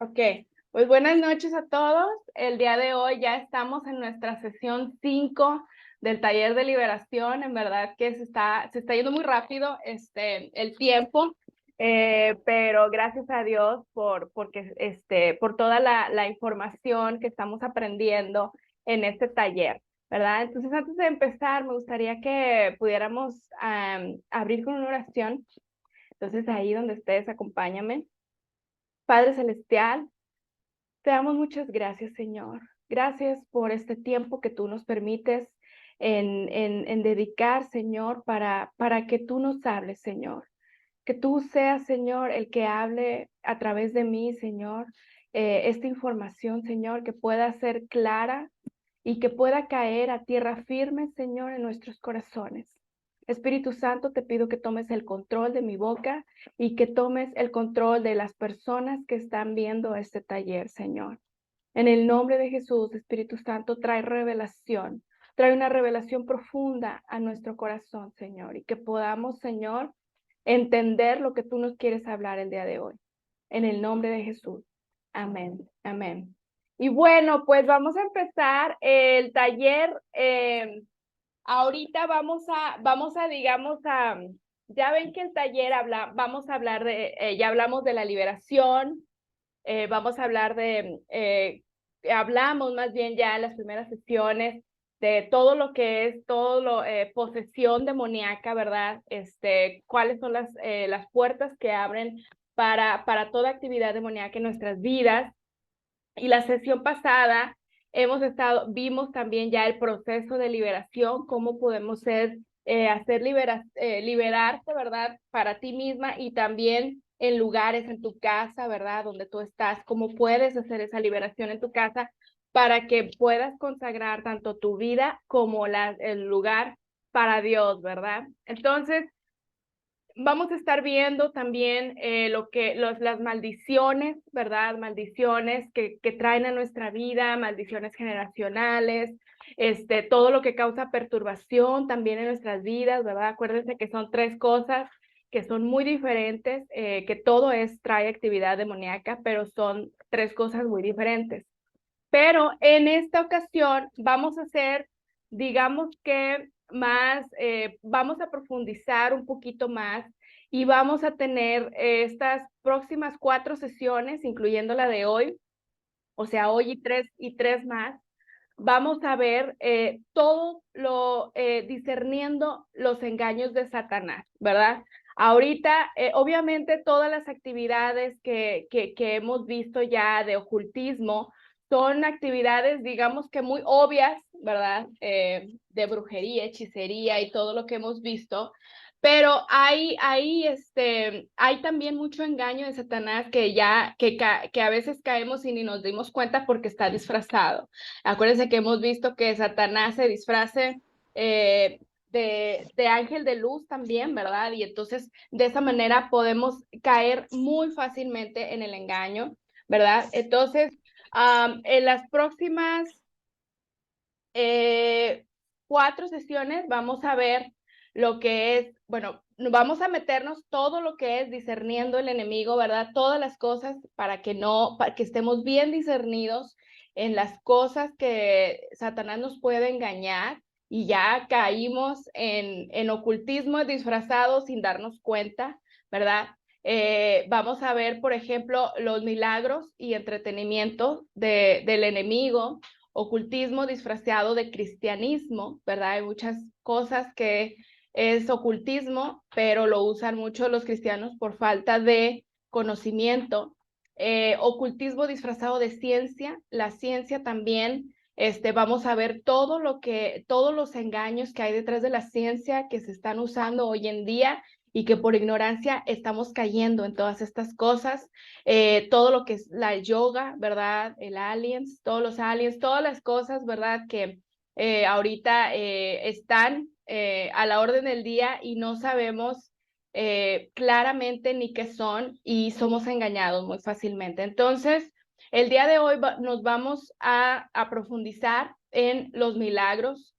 Ok, pues buenas noches a todos. El día de hoy ya estamos en nuestra sesión 5 del taller de liberación. En verdad que se está yendo muy rápido el tiempo, pero gracias a Dios por toda la información que estamos aprendiendo en este taller, ¿verdad? Entonces, antes de empezar, me gustaría que pudiéramos abrir con una oración. Entonces, ahí donde estés, acompáñame. Padre Celestial, te damos muchas gracias, Señor. Gracias por este tiempo que tú nos permites en dedicar, Señor, para que tú nos hables, Señor. Que tú seas, Señor, el que hable a través de mí, Señor, esta información, Señor, que pueda ser clara y que pueda caer a tierra firme, Señor, en nuestros corazones. Espíritu Santo, te pido que tomes el control de mi boca y que tomes el control de las personas que están viendo este taller, Señor. En el nombre de Jesús, Espíritu Santo, trae una revelación profunda a nuestro corazón, Señor, y que podamos, Señor, entender lo que tú nos quieres hablar el día de hoy. En el nombre de Jesús. Amén. Amén. Y bueno, pues vamos a empezar el taller. Ahorita ya ven que el taller vamos a hablar ya hablamos de la liberación. Vamos a hablar hablamos más bien ya en las primeras sesiones de todo lo que es posesión demoníaca, ¿verdad? Cuáles son las puertas que abren para toda actividad demoníaca en nuestras vidas. Y la sesión pasada vimos también ya el proceso de liberación, cómo podemos liberarte, ¿verdad? Para ti misma y también en lugares en tu casa, ¿verdad? Donde tú estás, cómo puedes hacer esa liberación en tu casa para que puedas consagrar tanto tu vida como el lugar para Dios, ¿verdad? Entonces, vamos a estar viendo también las maldiciones, ¿verdad? Maldiciones que traen a nuestra vida, maldiciones generacionales, todo lo que causa perturbación también en nuestras vidas, ¿verdad? Acuérdense que son tres cosas que son muy diferentes, que trae actividad demoníaca, pero son tres cosas muy diferentes. Pero en esta ocasión vamos a hacer, digamos que vamos a profundizar un poquito más y vamos a tener estas próximas 4 sesiones, incluyendo la de hoy, o sea, hoy y tres más. Vamos a ver discerniendo los engaños de Satanás, ¿verdad? Ahorita, obviamente, todas las actividades que hemos visto ya de ocultismo son actividades, digamos que muy obvias, ¿verdad? De brujería, hechicería y todo lo que hemos visto. Pero hay también mucho engaño de Satanás que a veces caemos y ni nos dimos cuenta porque está disfrazado. Acuérdense que hemos visto que Satanás se disfrace de ángel de luz también, ¿verdad? Y entonces de esa manera podemos caer muy fácilmente en el engaño, ¿verdad? Entonces, en las próximas 4 sesiones vamos a ver lo que es, bueno, vamos a meternos todo lo que es discerniendo el enemigo, ¿verdad? Todas las cosas para que estemos bien discernidos en las cosas que Satanás nos puede engañar y ya caímos en ocultismo disfrazado sin darnos cuenta, ¿verdad? Vamos a ver, por ejemplo, los milagros y entretenimiento del enemigo, ocultismo disfrazado de cristianismo, ¿verdad? Hay muchas cosas que es ocultismo, pero lo usan mucho los cristianos por falta de conocimiento. Ocultismo disfrazado de ciencia, la ciencia también, vamos a ver todos los engaños que hay detrás de la ciencia que se están usando hoy en día y que por ignorancia estamos cayendo en todas estas cosas. Todo lo que es la yoga, ¿verdad? Todos los aliens, todas las cosas, ¿verdad? Que ahorita están a la orden del día y no sabemos claramente ni qué son y somos engañados muy fácilmente. Entonces, el día de hoy nos vamos a profundizar en los milagros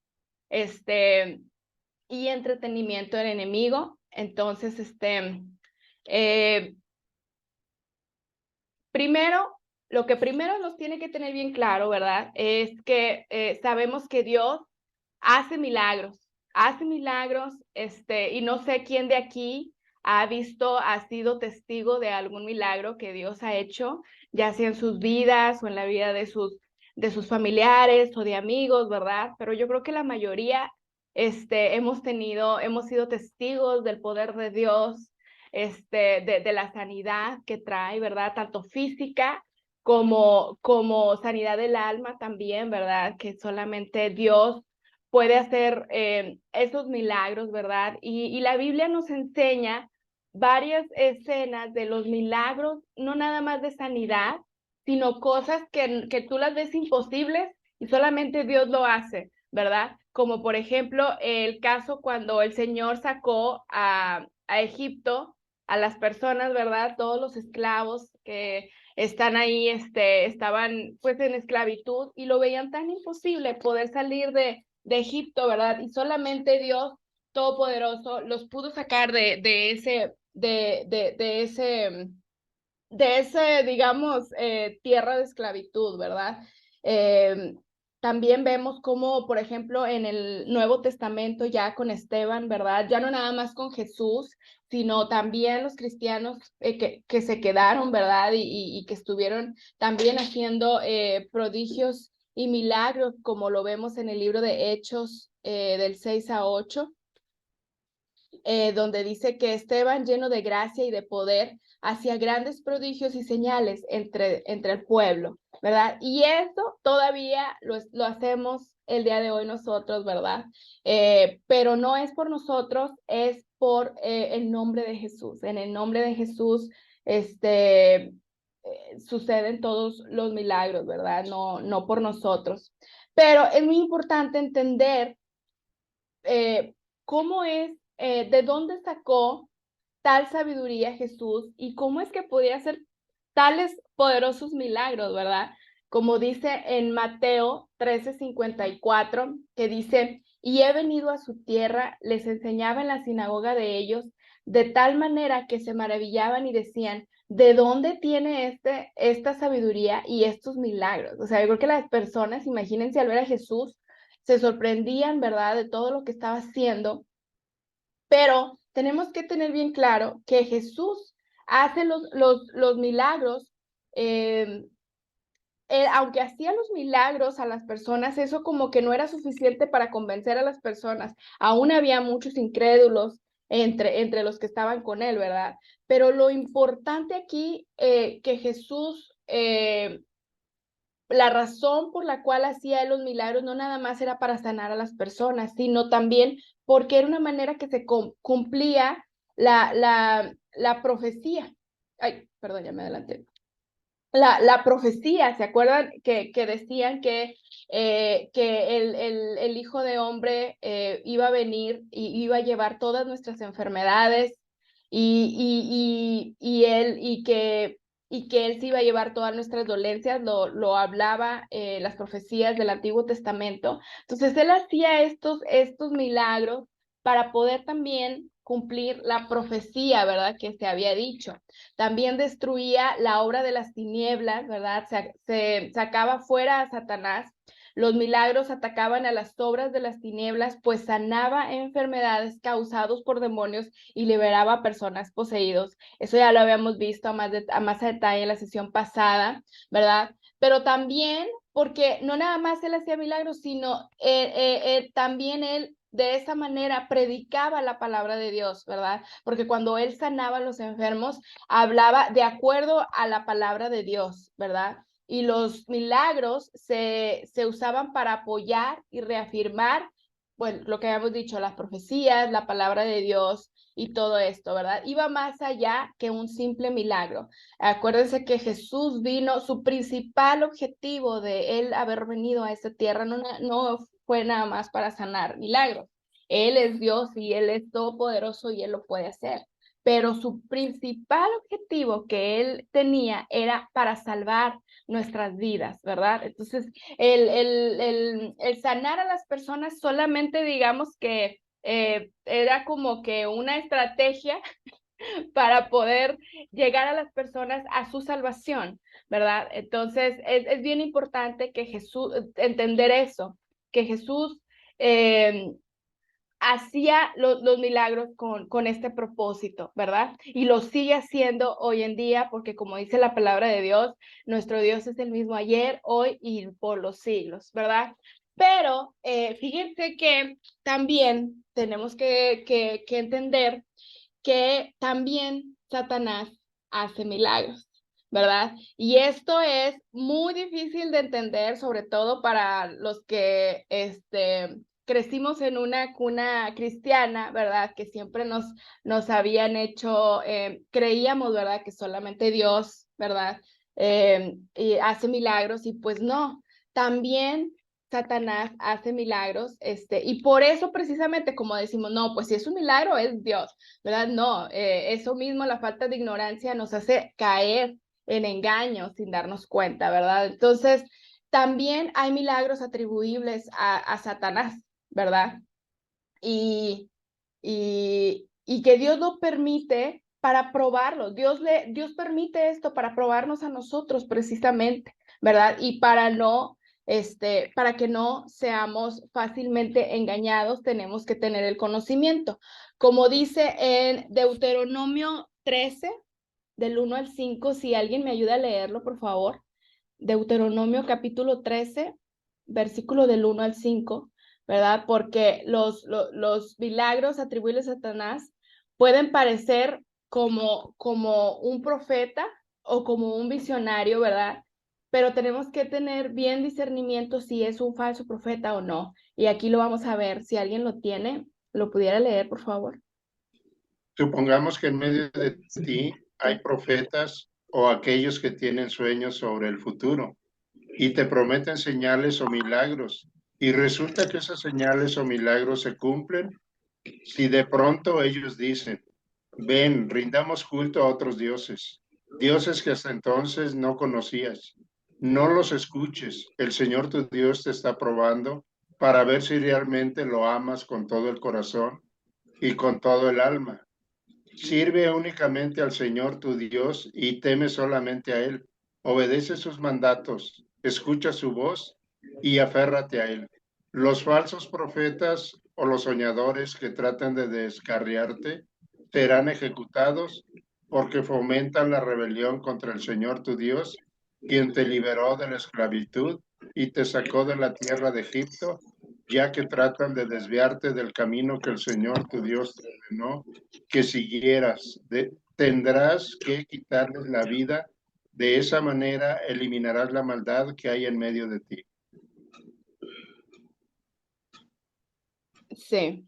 y entretenimiento del enemigo. Entonces, primero lo que primero nos tiene que tener bien claro, ¿verdad? Es que sabemos que Dios hace milagros, y no sé quién de aquí ha sido testigo de algún milagro que Dios ha hecho, ya sea en sus vidas o en la vida de sus familiares o de amigos, ¿verdad? Pero yo creo que la mayoría, hemos sido testigos del poder de Dios, de la sanidad que trae, ¿verdad? Tanto física como sanidad del alma también, ¿verdad? Que solamente Dios puede hacer esos milagros, ¿verdad? Y la Biblia nos enseña varias escenas de los milagros, no nada más de sanidad, sino cosas que tú las ves imposibles y solamente Dios lo hace, ¿verdad? Como por ejemplo el caso cuando el Señor sacó a Egipto a las personas, ¿verdad? Todos los esclavos que están ahí, estaban pues en esclavitud y lo veían tan imposible poder salir de Egipto, ¿verdad? Y solamente Dios Todopoderoso los pudo sacar de ese, digamos, tierra de esclavitud, ¿verdad? Eh, También vemos cómo, por ejemplo, en el Nuevo Testamento, ya con Esteban, ¿verdad? Ya no nada más con Jesús, sino también los cristianos que se quedaron, ¿verdad? Y que estuvieron también haciendo prodigios y milagros, como lo vemos en el libro de Hechos del 6 a 8, donde dice que Esteban, lleno de gracia y de poder, hacía grandes prodigios y señales entre el pueblo, ¿verdad? Y eso todavía lo hacemos el día de hoy nosotros, ¿verdad? Pero no es por nosotros, es por el nombre de Jesús. En el nombre de Jesús, suceden todos los milagros, ¿verdad? No por nosotros. Pero es muy importante entender cómo es, de dónde sacó tal sabiduría Jesús y cómo es que podía hacer tales poderosos milagros, ¿verdad? Como dice en Mateo 13:54, que dice, y he venido a su tierra, les enseñaba en la sinagoga de ellos, de tal manera que se maravillaban y decían, ¿de dónde tiene esta sabiduría y estos milagros? O sea, yo creo que las personas, imagínense al ver a Jesús, se sorprendían, ¿verdad?, de todo lo que estaba haciendo, pero tenemos que tener bien claro que Jesús hace los milagros, eh, aunque hacía los milagros a las personas, eso como que no era suficiente para convencer a las personas. Aún había muchos incrédulos entre los que estaban con él, ¿verdad? Pero lo importante aquí, que Jesús, la razón por la cual hacía los milagros no nada más era para sanar a las personas, sino también porque era una manera que se cumplía la profecía. Ay, perdón, ya me adelanté. La profecía, ¿se acuerdan? Que decían que el Hijo de Hombre iba a venir y iba a llevar todas nuestras enfermedades y que Él se iba a llevar todas nuestras dolencias, lo hablaba las profecías del Antiguo Testamento. Entonces, Él hacía estos milagros para poder también cumplir la profecía, ¿verdad?, que se había dicho. También destruía la obra de las tinieblas, ¿verdad? Se sacaba fuera a Satanás. Los milagros atacaban a las obras de las tinieblas, pues sanaba enfermedades causadas por demonios y liberaba a personas poseídos. Eso ya lo habíamos visto a más detalle en la sesión pasada, ¿verdad? Pero también, porque no nada más él hacía milagros, sino también él de esa manera predicaba la palabra de Dios, ¿verdad? Porque cuando él sanaba a los enfermos, hablaba de acuerdo a la palabra de Dios, ¿verdad? Y los milagros se usaban para apoyar y reafirmar, pues, lo que habíamos dicho, las profecías, la palabra de Dios y todo esto, ¿verdad? Iba más allá que un simple milagro. Acuérdense que Jesús vino, su principal objetivo de él haber venido a esta tierra no fue nada más para sanar milagros. Él es Dios y Él es todopoderoso y Él lo puede hacer, pero su principal objetivo que él tenía era para salvar nuestras vidas, ¿verdad? Entonces, el sanar a las personas solamente, digamos que era como que una estrategia para poder llegar a las personas a su salvación, ¿verdad? Entonces, es bien importante que Jesús, entender eso, que Jesús hacía los milagros con este propósito, ¿verdad? Y lo sigue haciendo hoy en día porque como dice la palabra de Dios, nuestro Dios es el mismo ayer, hoy y por los siglos, ¿verdad? Pero fíjense que también tenemos que entender que también Satanás hace milagros, ¿verdad? Y esto es muy difícil de entender, sobre todo para los que crecimos en una cuna cristiana, ¿verdad? Que siempre nos habían hecho, creíamos, ¿verdad? Que solamente Dios, ¿verdad? Y hace milagros y pues no, también Satanás hace milagros, y por eso precisamente como decimos, no, pues si es un milagro es Dios, ¿verdad? No, eso mismo, la falta de ignorancia nos hace caer en engaños sin darnos cuenta, ¿verdad? Entonces, también hay milagros atribuibles a Satanás, ¿verdad? Y que Dios lo permite para probarlo. Dios permite esto para probarnos a nosotros precisamente, ¿verdad? Y para que no seamos fácilmente engañados, tenemos que tener el conocimiento. Como dice en Deuteronomio 13, del 1 al 5, si alguien me ayuda a leerlo, por favor. Deuteronomio capítulo 13, versículo del 1 al 5, ¿verdad? Porque los milagros atribuibles a Satanás pueden parecer como un profeta o como un visionario, ¿verdad? Pero tenemos que tener bien discernimiento si es un falso profeta o no. Y aquí lo vamos a ver. Si alguien lo tiene, lo pudiera leer, por favor. Supongamos que en medio de ti hay profetas o aquellos que tienen sueños sobre el futuro y te prometen señales o milagros, y resulta que esas señales o milagros se cumplen. Si de pronto ellos dicen, ven, rindamos culto a otros dioses, dioses que hasta entonces no conocías, no los escuches, el Señor tu Dios te está probando para ver si realmente lo amas con todo el corazón y con todo el alma. Sirve únicamente al Señor tu Dios y teme solamente a Él. Obedece sus mandatos, escucha su voz y aférrate a Él. Los falsos profetas o los soñadores que tratan de descarriarte serán ejecutados porque fomentan la rebelión contra el Señor tu Dios, quien te liberó de la esclavitud y te sacó de la tierra de Egipto, ya que tratan de desviarte del camino que el Señor tu Dios te ordenó que siguieras. Tendrás que quitarles la vida. De esa manera eliminarás la maldad que hay en medio de ti. Sí.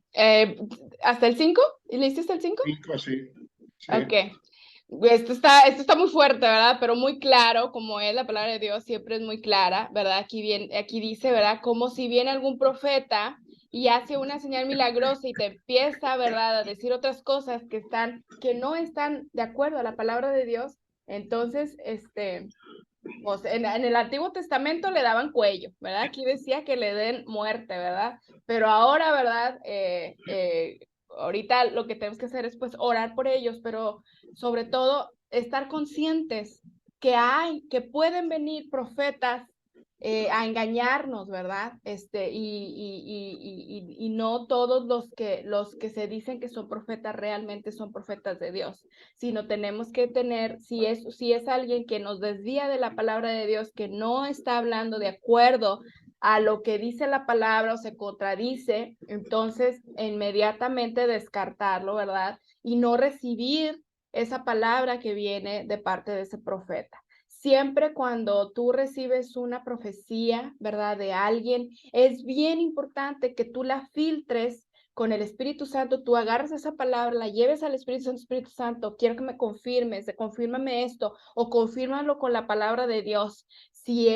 ¿Hasta el 5? ¿Y leíste hasta el 5? Cinco, sí. Sí. Ok. Esto está muy fuerte, ¿verdad? Pero muy claro, como es la palabra de Dios, siempre es muy clara, ¿verdad? Aquí dice, ¿verdad? Como si viene algún profeta y hace una señal milagrosa y te empieza, ¿verdad? A decir otras cosas que no están de acuerdo a la palabra de Dios. Entonces, pues en el Antiguo Testamento le daban cuello, ¿verdad? Aquí decía que le den muerte, ¿verdad? Pero ahora, ¿verdad? Ahorita lo que tenemos que hacer es pues orar por ellos, pero sobre todo estar conscientes que pueden venir profetas a engañarnos, ¿verdad? Y no todos los que se dicen que son profetas realmente son profetas de Dios, sino tenemos que tener, si es alguien que nos desvía de la palabra de Dios, que no está hablando de acuerdo a lo que dice la palabra o se contradice, entonces inmediatamente descartarlo, ¿verdad? Y no recibir esa palabra que viene de parte de ese profeta. Siempre cuando tú recibes una profecía, ¿verdad? De alguien, es bien importante que tú la filtres con el Espíritu Santo, tú agarras esa palabra, la lleves al Espíritu Santo, quiero que me confirmes, confírmame esto, o confírmalo con la palabra de Dios. Si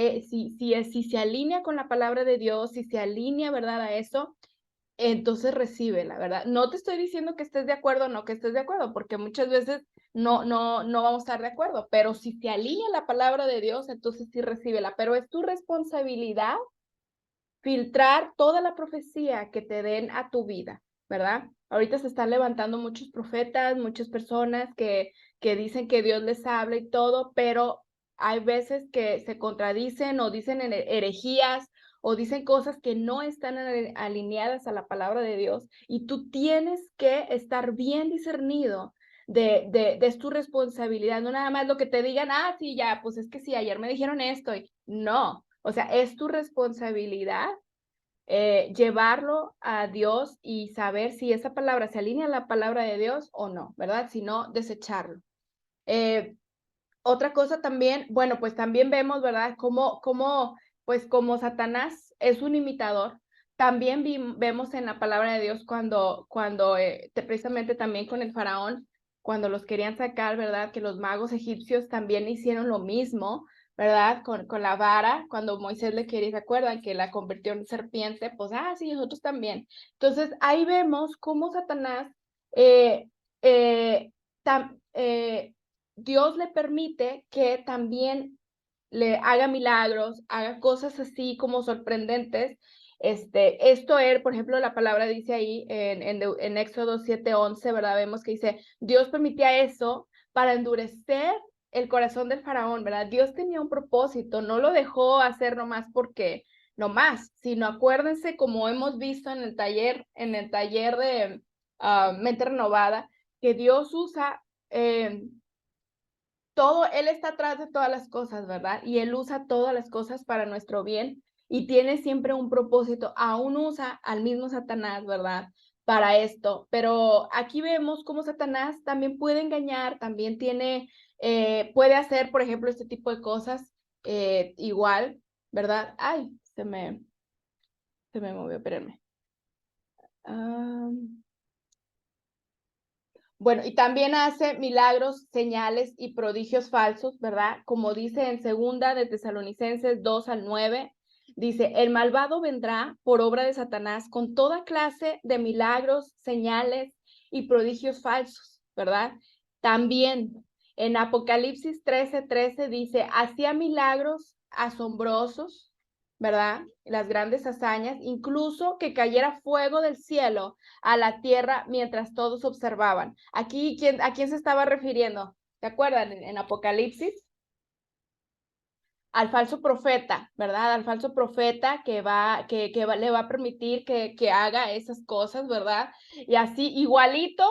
se alinea con la palabra de Dios, si se alinea, ¿verdad? A eso, entonces recibe, la verdad. No te estoy diciendo que estés de acuerdo o no que estés de acuerdo, porque muchas veces no vamos a estar de acuerdo, pero si se alinea la palabra de Dios, entonces sí recíbela, pero es tu responsabilidad filtrar toda la profecía que te den a tu vida, ¿verdad? Ahorita se están levantando muchos profetas, muchas personas que dicen que Dios les habla y todo, pero hay veces que se contradicen o dicen herejías o dicen cosas que no están alineadas a la palabra de Dios, y tú tienes que estar bien discernido de tu responsabilidad, no nada más lo que te digan, sí, ya, pues es que sí, ayer me dijeron esto, no, o sea, es tu responsabilidad llevarlo a Dios y saber si esa palabra se alinea a la palabra de Dios o no, ¿verdad? Si no, desecharlo. Otra cosa también, bueno, pues también vemos, ¿verdad? Pues como Satanás es un imitador, también vemos en la palabra de Dios cuando precisamente también con el faraón, cuando los querían sacar, ¿verdad? Que los magos egipcios también hicieron lo mismo, ¿verdad? Con la vara, cuando Moisés le quería, ¿se acuerdan? Que la convirtió en serpiente, pues, sí, nosotros también. Entonces, ahí vemos cómo Satanás eh, eh, Dios le permite que también le haga milagros, haga cosas así como sorprendentes. Esto es, por ejemplo, la palabra dice ahí en Éxodo 7:11, ¿verdad? Vemos que dice, Dios permitía eso para endurecer el corazón del faraón, ¿verdad? Dios tenía un propósito, no lo dejó hacer nomás, sino acuérdense, como hemos visto en el taller de Mente Renovada, que Dios usa todo, Él está atrás de todas las cosas, ¿verdad? Y Él usa todas las cosas para nuestro bien y tiene siempre un propósito. Aún usa al mismo Satanás, ¿verdad? Para esto. Pero aquí vemos cómo Satanás también puede engañar, también puede hacer, por ejemplo, este tipo de cosas igual, ¿verdad? Ay, se me movió, espérenme. Bueno, y también hace milagros, señales y prodigios falsos, ¿verdad? Como dice en segunda de Tesalonicenses 2:9, dice, el malvado vendrá por obra de Satanás con toda clase de milagros, señales y prodigios falsos, ¿verdad? También en Apocalipsis 13:13 dice, hacía milagros asombrosos, ¿verdad? Las grandes hazañas, incluso que cayera fuego del cielo a la tierra mientras todos observaban. Aquí, ¿a quién se estaba refiriendo? ¿Se acuerdan? En Apocalipsis, al falso profeta, ¿verdad? Al falso profeta que le va a permitir que haga esas cosas, ¿verdad? Y así, igualito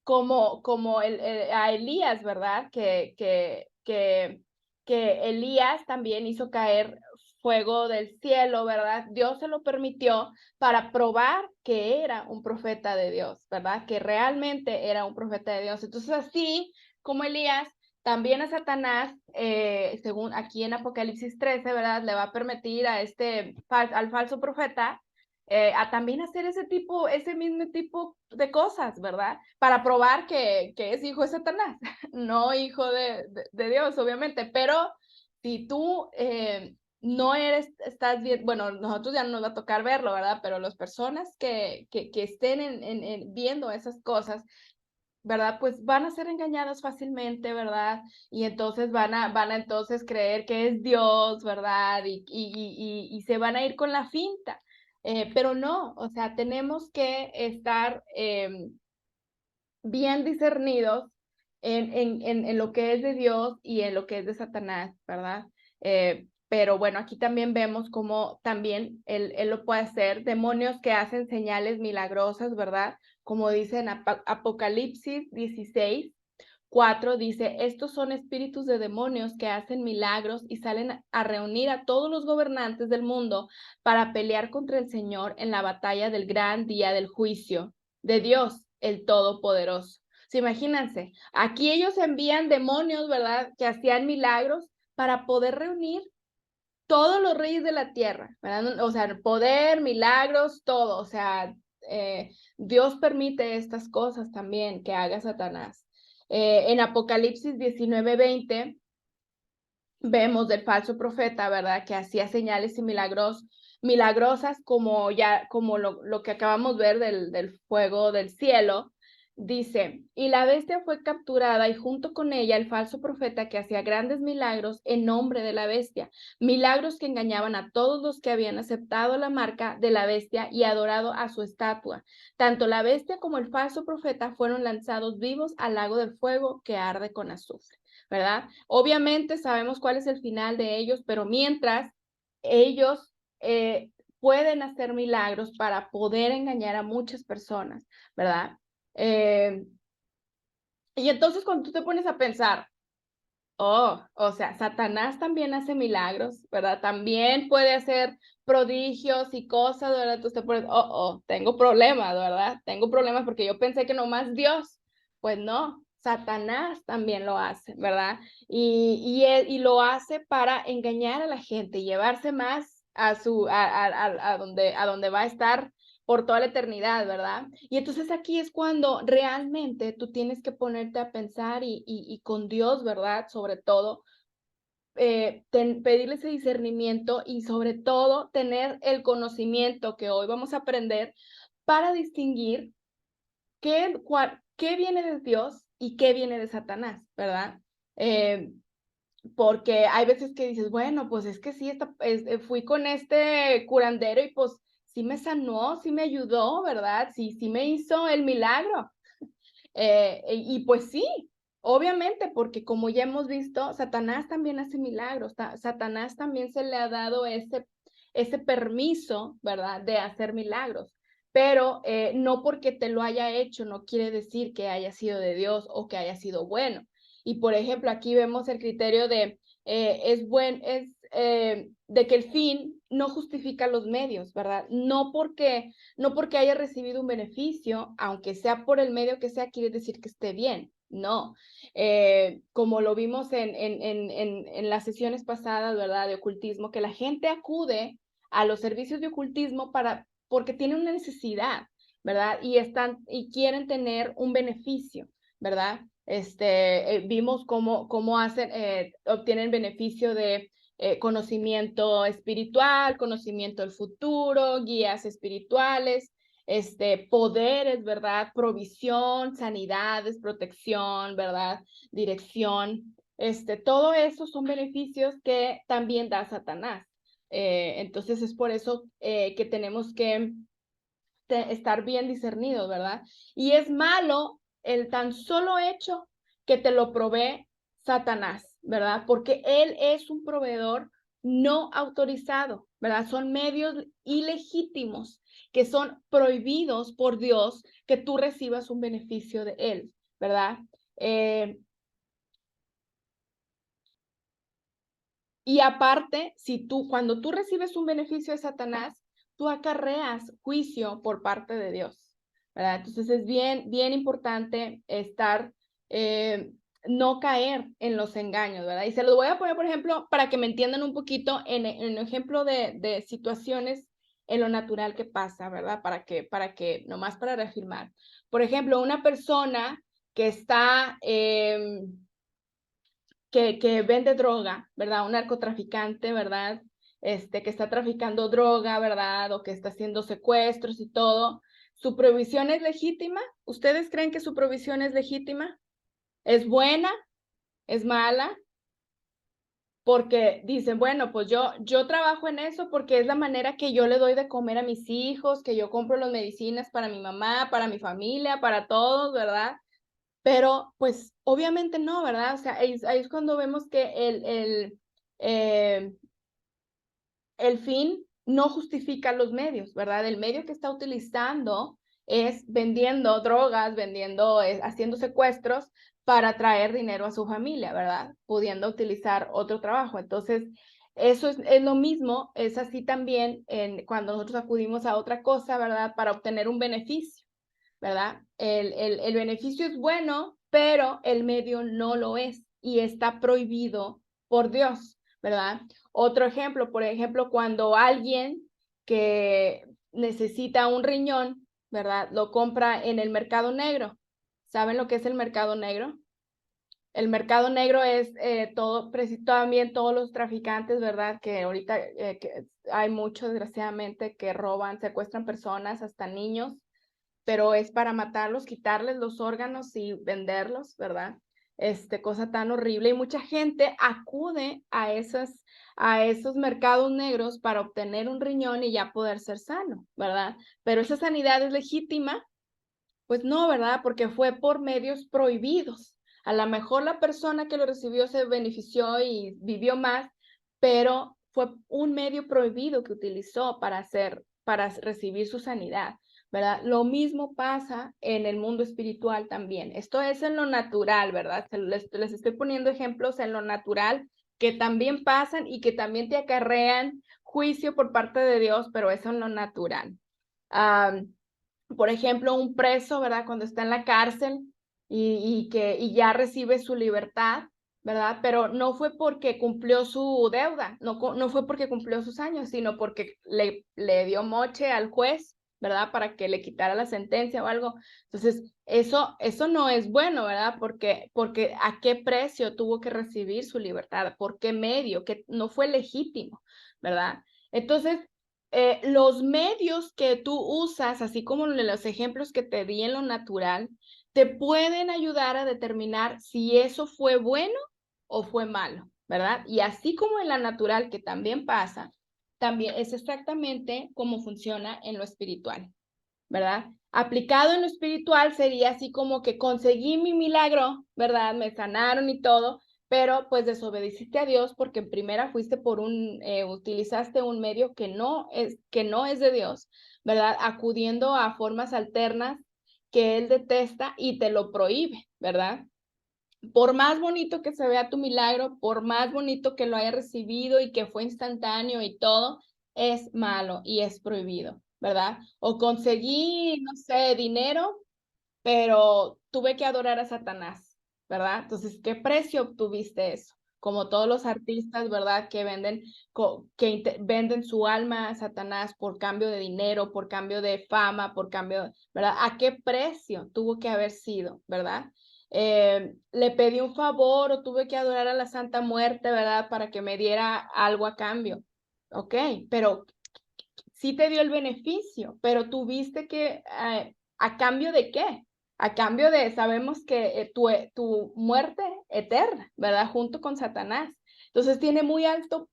como a Elías, ¿verdad? Que Elías también hizo caer fuego del cielo, ¿verdad? Dios se lo permitió para probar que era un profeta de Dios, ¿verdad? Que realmente era un profeta de Dios. Entonces, así como Elías, también a Satanás, según aquí en Apocalipsis 13, ¿verdad? Le va a permitir al falso profeta a también hacer ese mismo tipo de cosas, ¿verdad? Para probar que es hijo de Satanás, no hijo de Dios, obviamente. Pero si tú no estás bien, bueno, nosotros ya no nos va a tocar verlo, ¿verdad? Pero las personas que estén viendo esas cosas, ¿verdad? Pues van a ser engañadas fácilmente, ¿verdad? Y entonces van a entonces creer que es Dios, ¿verdad? Y se van a ir con la finta. Pero no, o sea, tenemos que estar bien discernidos en lo que es de Dios y en lo que es de Satanás, ¿verdad? Pero bueno, aquí también vemos cómo también él lo puede hacer, demonios que hacen señales milagrosas, ¿verdad? Como dice en Apocalipsis 16:4, dice, estos son espíritus de demonios que hacen milagros y salen a reunir a todos los gobernantes del mundo para pelear contra el Señor en la batalla del gran día del juicio de Dios, el Todopoderoso. ¿Se imagínense? Aquí ellos envían demonios, ¿verdad? Que hacían milagros para poder reunir todos los reyes de la tierra, ¿verdad? O sea, poder, milagros, todo. O sea, Dios permite estas cosas también que haga Satanás. En Apocalipsis 19:20 vemos del falso profeta, ¿verdad? Que hacía señales y milagrosas como lo que acabamos de ver del fuego del cielo. Dice, y la bestia fue capturada y junto con ella el falso profeta que hacía grandes milagros en nombre de la bestia, milagros que engañaban a todos los que habían aceptado la marca de la bestia y adorado a su estatua. Tanto la bestia como el falso profeta fueron lanzados vivos al lago del fuego que arde con azufre, ¿verdad? Obviamente sabemos cuál es el final de ellos, pero mientras ellos pueden hacer milagros para poder engañar a muchas personas, ¿verdad? Y entonces cuando tú te pones a pensar, oh, o sea, Satanás también hace milagros, ¿verdad? También puede hacer prodigios y cosas, ¿verdad? Entonces te pones, tengo problemas, ¿verdad? Tengo problemas porque yo pensé que nomás Dios. Pues no, Satanás también lo hace, ¿verdad? Y lo hace para engañar a la gente, llevarse más a donde va a estar por toda la eternidad, ¿verdad? Y entonces aquí es cuando realmente tú tienes que ponerte a pensar y con Dios, ¿verdad? Sobre todo, pedirle ese discernimiento y sobre todo tener el conocimiento que hoy vamos a aprender para distinguir qué viene de Dios y qué viene de Satanás, ¿verdad? Porque hay veces que dices, bueno, pues es que sí, fui con este curandero y pues sí me sanó, sí me ayudó, ¿verdad? Sí me hizo el milagro. Y pues sí, obviamente, porque como ya hemos visto, Satanás también hace milagros, Satanás también se le ha dado ese permiso, ¿verdad?, de hacer milagros. Pero no porque te lo haya hecho, no quiere decir que haya sido de Dios o que haya sido bueno. Y por ejemplo, aquí vemos el criterio de de que el fin no justifica los medios, ¿verdad? No porque haya recibido un beneficio, aunque sea por el medio que sea, quiere decir que esté bien. No, como lo vimos en las sesiones pasadas, ¿verdad? De ocultismo, que la gente acude a los servicios de ocultismo porque tiene una necesidad, ¿verdad? Y quieren tener un beneficio, ¿verdad? Vimos cómo obtienen beneficio de conocimiento espiritual, conocimiento del futuro, guías espirituales, poderes, ¿verdad? Provisión, sanidades, protección, ¿verdad? Dirección. Todo eso son beneficios que también da Satanás. Entonces es por eso que tenemos que estar bien discernidos, ¿verdad? Y es malo el tan solo hecho que te lo provee Satanás, ¿verdad? Porque él es un proveedor no autorizado, ¿verdad? Son medios ilegítimos que son prohibidos por Dios que tú recibas un beneficio de él, ¿verdad? Y aparte, cuando tú recibes un beneficio de Satanás, tú acarreas juicio por parte de Dios, ¿verdad? Entonces es bien, bien importante no caer en los engaños, ¿verdad? Y se los voy a poner, por ejemplo, para que me entiendan un poquito en el ejemplo de situaciones en lo natural que pasa, ¿verdad? Nomás para reafirmar. Por ejemplo, una persona que está que vende droga, ¿verdad? Un narcotraficante, ¿verdad? Que está traficando droga, ¿verdad? O que está haciendo secuestros y todo. ¿Su provisión es legítima? ¿Ustedes creen que su provisión es legítima? ¿Es buena? ¿Es mala? Porque dicen, bueno, pues yo trabajo en eso porque es la manera que yo le doy de comer a mis hijos, que yo compro las medicinas para mi mamá, para mi familia, para todos, ¿verdad? Pero pues obviamente no, ¿verdad? O sea, ahí es cuando vemos que el fin no justifica los medios, ¿verdad? El medio que está utilizando es vendiendo drogas, haciendo secuestros para traer dinero a su familia, ¿verdad? Pudiendo utilizar otro trabajo. Entonces, eso es lo mismo, es así también cuando nosotros acudimos a otra cosa, ¿verdad? Para obtener un beneficio, ¿verdad? El beneficio es bueno, pero el medio no lo es y está prohibido por Dios, ¿verdad? Otro ejemplo, por ejemplo, cuando alguien que necesita un riñón, ¿verdad? Lo compra en el mercado negro. ¿Saben lo que es el mercado negro? El mercado negro es también todos los traficantes, ¿verdad? Que ahorita que hay muchos, desgraciadamente, que roban, secuestran personas, hasta niños, pero es para matarlos, quitarles los órganos y venderlos, ¿verdad? Cosa tan horrible. Y mucha gente acude a esos mercados negros para obtener un riñón y ya poder ser sano, ¿verdad? Pero esa sanidad es legítima, pues no, ¿verdad? Porque fue por medios prohibidos. A lo mejor la persona que lo recibió se benefició y vivió más, pero fue un medio prohibido que utilizó para recibir su sanidad, ¿verdad? Lo mismo pasa en el mundo espiritual también. Esto es en lo natural, ¿verdad? Les estoy poniendo ejemplos en lo natural que también pasan y que también te acarrean juicio por parte de Dios, pero eso en lo natural. Por ejemplo, un preso, ¿verdad? Cuando está en la cárcel y ya recibe su libertad, ¿verdad? Pero no fue porque cumplió su deuda, no fue porque cumplió sus años, sino porque le dio moche al juez, ¿verdad? Para que le quitara la sentencia o algo. Entonces, eso no es bueno, ¿verdad? Porque ¿a qué precio tuvo que recibir su libertad? ¿Por qué medio? Que no fue legítimo, ¿verdad? Entonces, los medios que tú usas, así como los ejemplos que te di en lo natural, te pueden ayudar a determinar si eso fue bueno o fue malo, ¿verdad? Y así como en la natural, que también pasa, también es exactamente como funciona en lo espiritual, ¿verdad? Aplicado en lo espiritual sería así como que conseguí mi milagro, ¿verdad? Me sanaron y todo, pero pues desobedeciste a Dios porque en primera fuiste utilizaste un medio que no es de Dios, ¿verdad? Acudiendo a formas alternas que Él detesta y te lo prohíbe, ¿verdad? Por más bonito que se vea tu milagro, por más bonito que lo haya recibido y que fue instantáneo y todo, es malo y es prohibido, ¿verdad? O conseguí, no sé, dinero, pero tuve que adorar a Satanás, ¿verdad? Entonces, ¿qué precio obtuviste eso? Como todos los artistas, ¿verdad? Que venden su alma a Satanás por cambio de dinero, por cambio de fama, ¿verdad? ¿A qué precio tuvo que haber sido, ¿verdad? Le pedí un favor o tuve que adorar a la Santa Muerte, ¿verdad? Para que me diera algo a cambio. Ok, pero sí te dio el beneficio, pero tuviste que, ¿a cambio de qué? A cambio de, sabemos que tu muerte eterna, ¿verdad? Junto con Satanás. Entonces tiene muy alto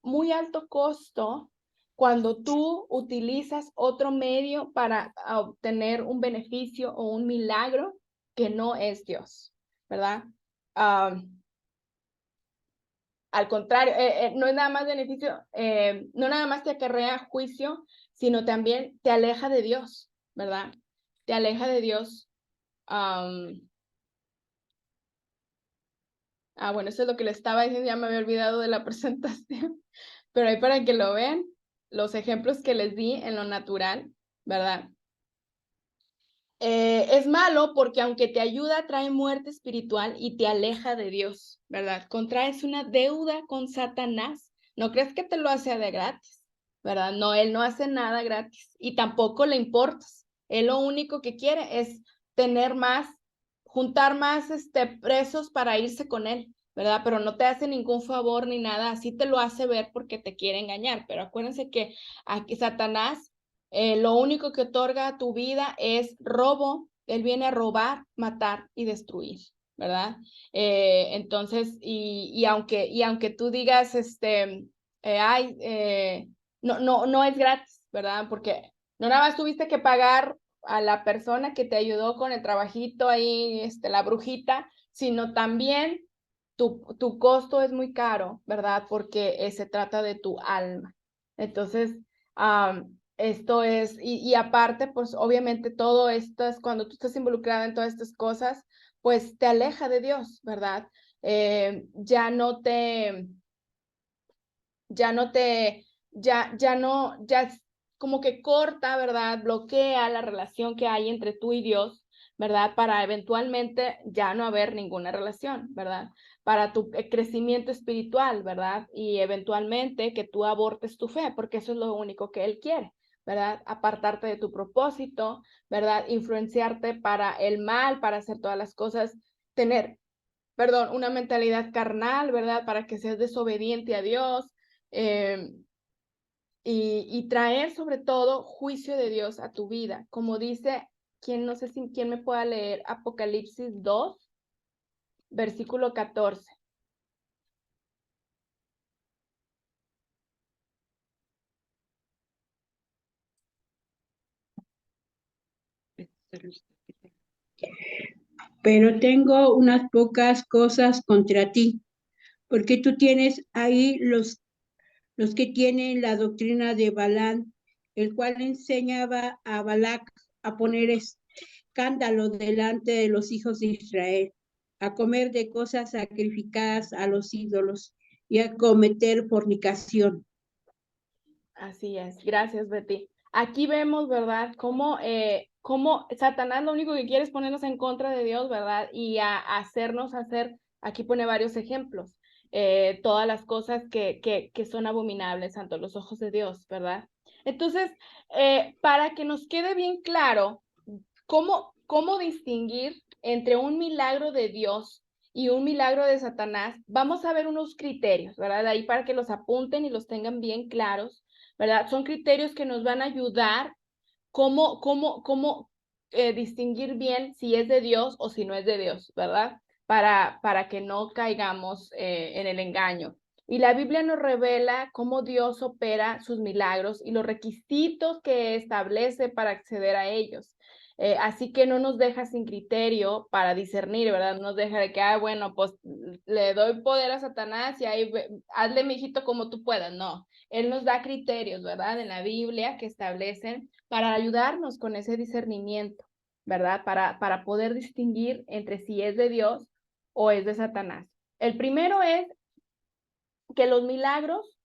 costo cuando tú utilizas otro medio para obtener un beneficio o un milagro que no es Dios, ¿verdad? Al contrario, no es nada más beneficio, no nada más te acarrea juicio, sino también te aleja de Dios, ¿verdad? Te aleja de Dios. Bueno, eso es lo que le estaba diciendo, ya me había olvidado de la presentación, pero ahí para que lo vean, los ejemplos que les di en lo natural, ¿verdad? Es malo porque aunque te ayuda, trae muerte espiritual y te aleja de Dios, ¿verdad? Contraes una deuda con Satanás. No crees que te lo hace de gratis, ¿verdad? No, él no hace nada gratis y tampoco le importas. Él lo único que quiere es tener más, juntar más presos para irse con él, ¿verdad? Pero no te hace ningún favor ni nada, así te lo hace ver porque te quiere engañar. Pero acuérdense que aquí Satanás lo único que otorga a tu vida es robo. Él viene a robar, matar y destruir, ¿verdad? Entonces, aunque tú digas, no es gratis, ¿verdad? Porque no nada más tuviste que pagar a la persona que te ayudó con el trabajito ahí, la brujita, sino también tu costo es muy caro, ¿verdad? Porque se trata de tu alma. Entonces, esto es, y aparte, pues obviamente todo esto es cuando tú estás involucrada en todas estas cosas, pues te aleja de Dios, ¿verdad? Ya no te, ya no te, ya no, ya como que corta, ¿verdad? Bloquea la relación que hay entre tú y Dios, ¿verdad? Para eventualmente ya no haber ninguna relación, ¿verdad? Para tu crecimiento espiritual, ¿verdad? Y eventualmente que tú abortes tu fe, porque eso es lo único que Él quiere, ¿verdad? Apartarte de tu propósito, ¿verdad? Influenciarte para el mal, para hacer todas las cosas, tener, una mentalidad carnal, ¿verdad? Para que seas desobediente a Dios, eh, y traer sobre todo juicio de Dios a tu vida. Como dice no sé si quién me pueda leer Apocalipsis 2, versículo 14. Pero tengo unas pocas cosas contra ti, porque tú tienes ahí los que tienen la doctrina de Balaam, el cual enseñaba a Balac a poner escándalo delante de los hijos de Israel, a comer de cosas sacrificadas a los ídolos y a cometer fornicación. Así es, gracias Betty. Aquí vemos, ¿verdad? Cómo Satanás lo único que quiere es ponernos en contra de Dios, ¿verdad? Y hacernos hacer, aquí pone varios ejemplos, todas las cosas que son abominables ante los ojos de Dios, ¿verdad? Entonces, para que nos quede bien claro cómo distinguir entre un milagro de Dios y un milagro de Satanás, vamos a ver unos criterios, ¿verdad? Ahí para que los apunten y los tengan bien claros, ¿verdad? Son criterios que nos van a ayudar cómo distinguir bien si es de Dios o si no es de Dios, ¿verdad? Para que no caigamos en el engaño. Y la Biblia nos revela cómo Dios opera sus milagros y los requisitos que establece para acceder a ellos. Así que no nos deja sin criterio para discernir, ¿verdad? No nos deja de que, bueno, pues le doy poder a Satanás y ahí hazle, mijito, como tú puedas. No, él nos da criterios, ¿verdad? En la Biblia que establecen para ayudarnos con ese discernimiento, ¿verdad? Para poder distinguir entre si es de Dios o es de Satanás. El primero es que los milagros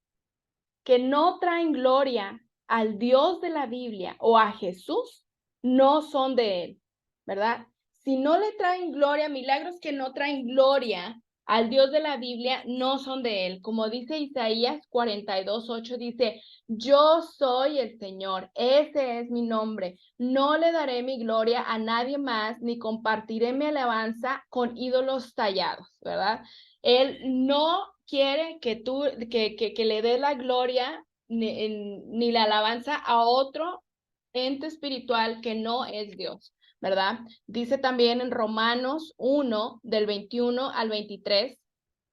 que no traen gloria al Dios de la Biblia o a Jesús no son de él, ¿verdad? Si no le traen gloria, milagros que no traen gloria al Dios de la Biblia no son de él. Como dice Isaías 42:8, dice, yo soy el Señor, ese es mi nombre, no le daré mi gloria a nadie más, ni compartiré mi alabanza con ídolos tallados, ¿verdad? Él no quiere que le dé la gloria ni la alabanza a otro ente espiritual que no es Dios, ¿verdad? Dice también en Romanos 1, del 21 al 23,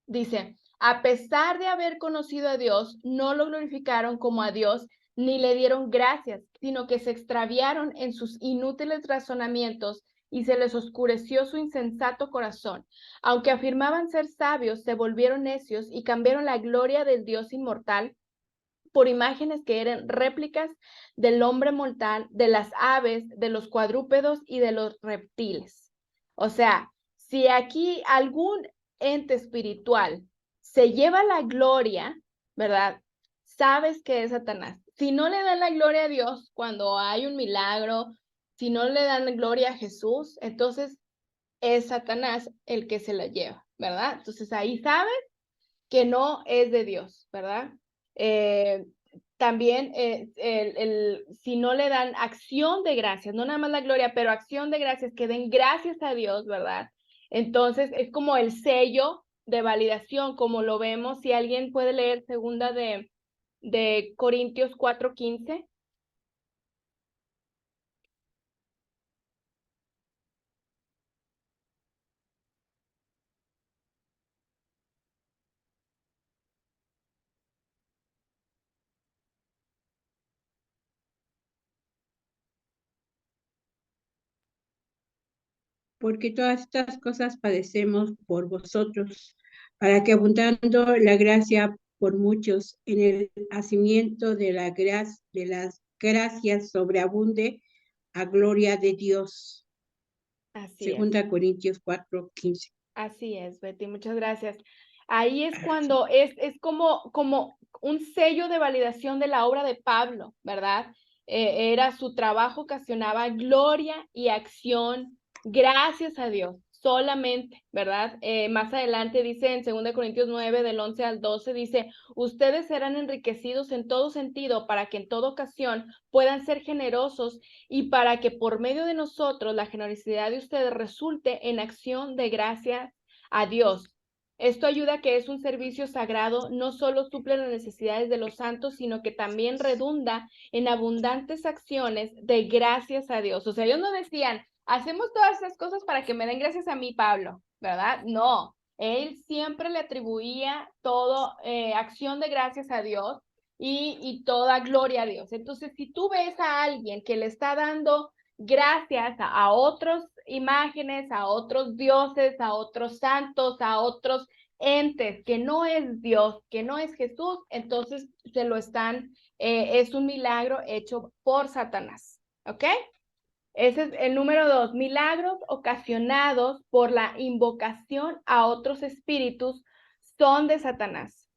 dice, a pesar de haber conocido a Dios, no lo glorificaron como a Dios, ni le dieron gracias, sino que se extraviaron en sus inútiles razonamientos y se les oscureció su insensato corazón. Aunque afirmaban ser sabios, se volvieron necios y cambiaron la gloria del Dios inmortal por imágenes que eran réplicas del hombre mortal, de las aves, de los cuadrúpedos y de los reptiles. O sea, si aquí algún ente espiritual se lleva la gloria, ¿verdad? Sabes que es Satanás. Si no le dan la gloria a Dios cuando hay un milagro, si no le dan gloria a Jesús, entonces es Satanás el que se la lleva, ¿verdad? Entonces ahí sabes que no es de Dios, ¿verdad? También si no le dan acción de gracias, no nada más la gloria, pero acción de gracias, que den gracias a Dios, ¿verdad? Entonces es como el sello de validación, como lo vemos, si alguien puede leer segunda de Corintios 4:15. Porque todas estas cosas padecemos por vosotros, para que abundando la gracia por muchos en el hacimiento de las gracias sobreabunde a gloria de Dios. Así es. Segunda Corintios 4:15. Así es, Betty, muchas gracias. Ahí es cuando es como un sello de validación de la obra de Pablo, ¿verdad? Era su trabajo, ocasionaba gloria y acción, gracias a Dios, solamente, ¿verdad? Más adelante dice en 2 Corintios 9, del 11 al 12, dice, ustedes serán enriquecidos en todo sentido para que en toda ocasión puedan ser generosos y para que por medio de nosotros la generosidad de ustedes resulte en acción de gracia a Dios. Esto ayuda a que es un servicio sagrado, no solo suple las necesidades de los santos, sino que también redunda en abundantes acciones de gracias a Dios. O sea, ellos no decían, hacemos todas esas cosas para que me den gracias a mí, Pablo, ¿verdad? No, él siempre le atribuía todo acción de gracias a Dios y toda gloria a Dios. Entonces, si tú ves a alguien que le está dando gracias a otras imágenes, a otros dioses, a otros santos, a otros entes, que no es Dios, que no es Jesús, entonces se lo están, es un milagro hecho por Satanás, ¿ok? Ese es el número 2, milagros ocasionados por la invocación a otros espíritus son de Satanás,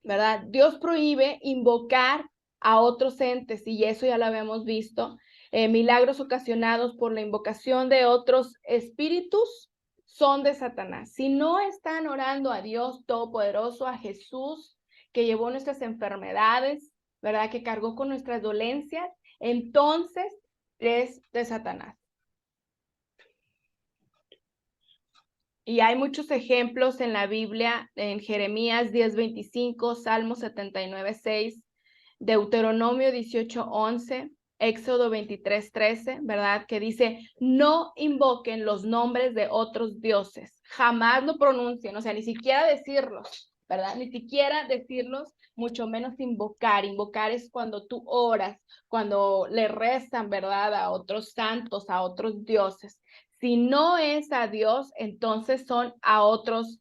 ¿verdad? Dios prohíbe invocar a otros entes y eso ya lo habíamos visto. Milagros ocasionados por la invocación de otros espíritus son de Satanás. Si no están orando a Dios Todopoderoso, a Jesús, que llevó nuestras enfermedades, ¿verdad? Que cargó con nuestras dolencias, entonces es de Satanás. Y hay muchos ejemplos en la Biblia, en Jeremías 10:25, Salmo 79:6, Deuteronomio 18:11, Éxodo 23:13, ¿verdad? Que dice, no invoquen los nombres de otros dioses, jamás lo pronuncien, o sea, ni siquiera decirlos, ¿verdad? Ni siquiera decirlos, mucho menos invocar. Invocar es cuando tú oras, cuando le rezan, ¿verdad? A otros santos, a otros dioses. Si no es a Dios, entonces son a otros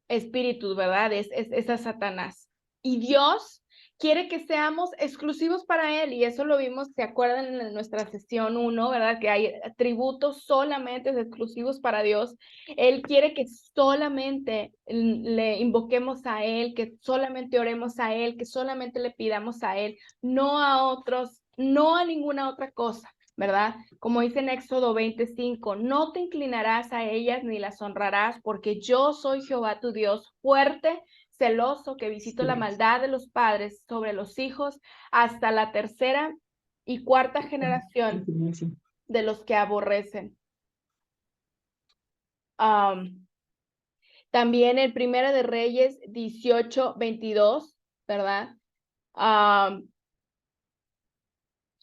espíritus, ¿verdad? Es a Satanás. Y Dios quiere que seamos exclusivos para Él, y eso lo vimos, ¿se acuerdan en nuestra sesión 1, ¿verdad? Que hay tributos solamente exclusivos para Dios. Él quiere que solamente le invoquemos a Él, que solamente oremos a Él, que solamente le pidamos a Él, no a otros, no a ninguna otra cosa, ¿verdad? Como dice en Éxodo 25, no te inclinarás a ellas ni las honrarás, porque yo soy Jehová tu Dios, fuerte, celoso, que visito la maldad de los padres sobre los hijos hasta la tercera y cuarta generación de los que aborrecen. También el Primera de Reyes 18:22, ¿verdad?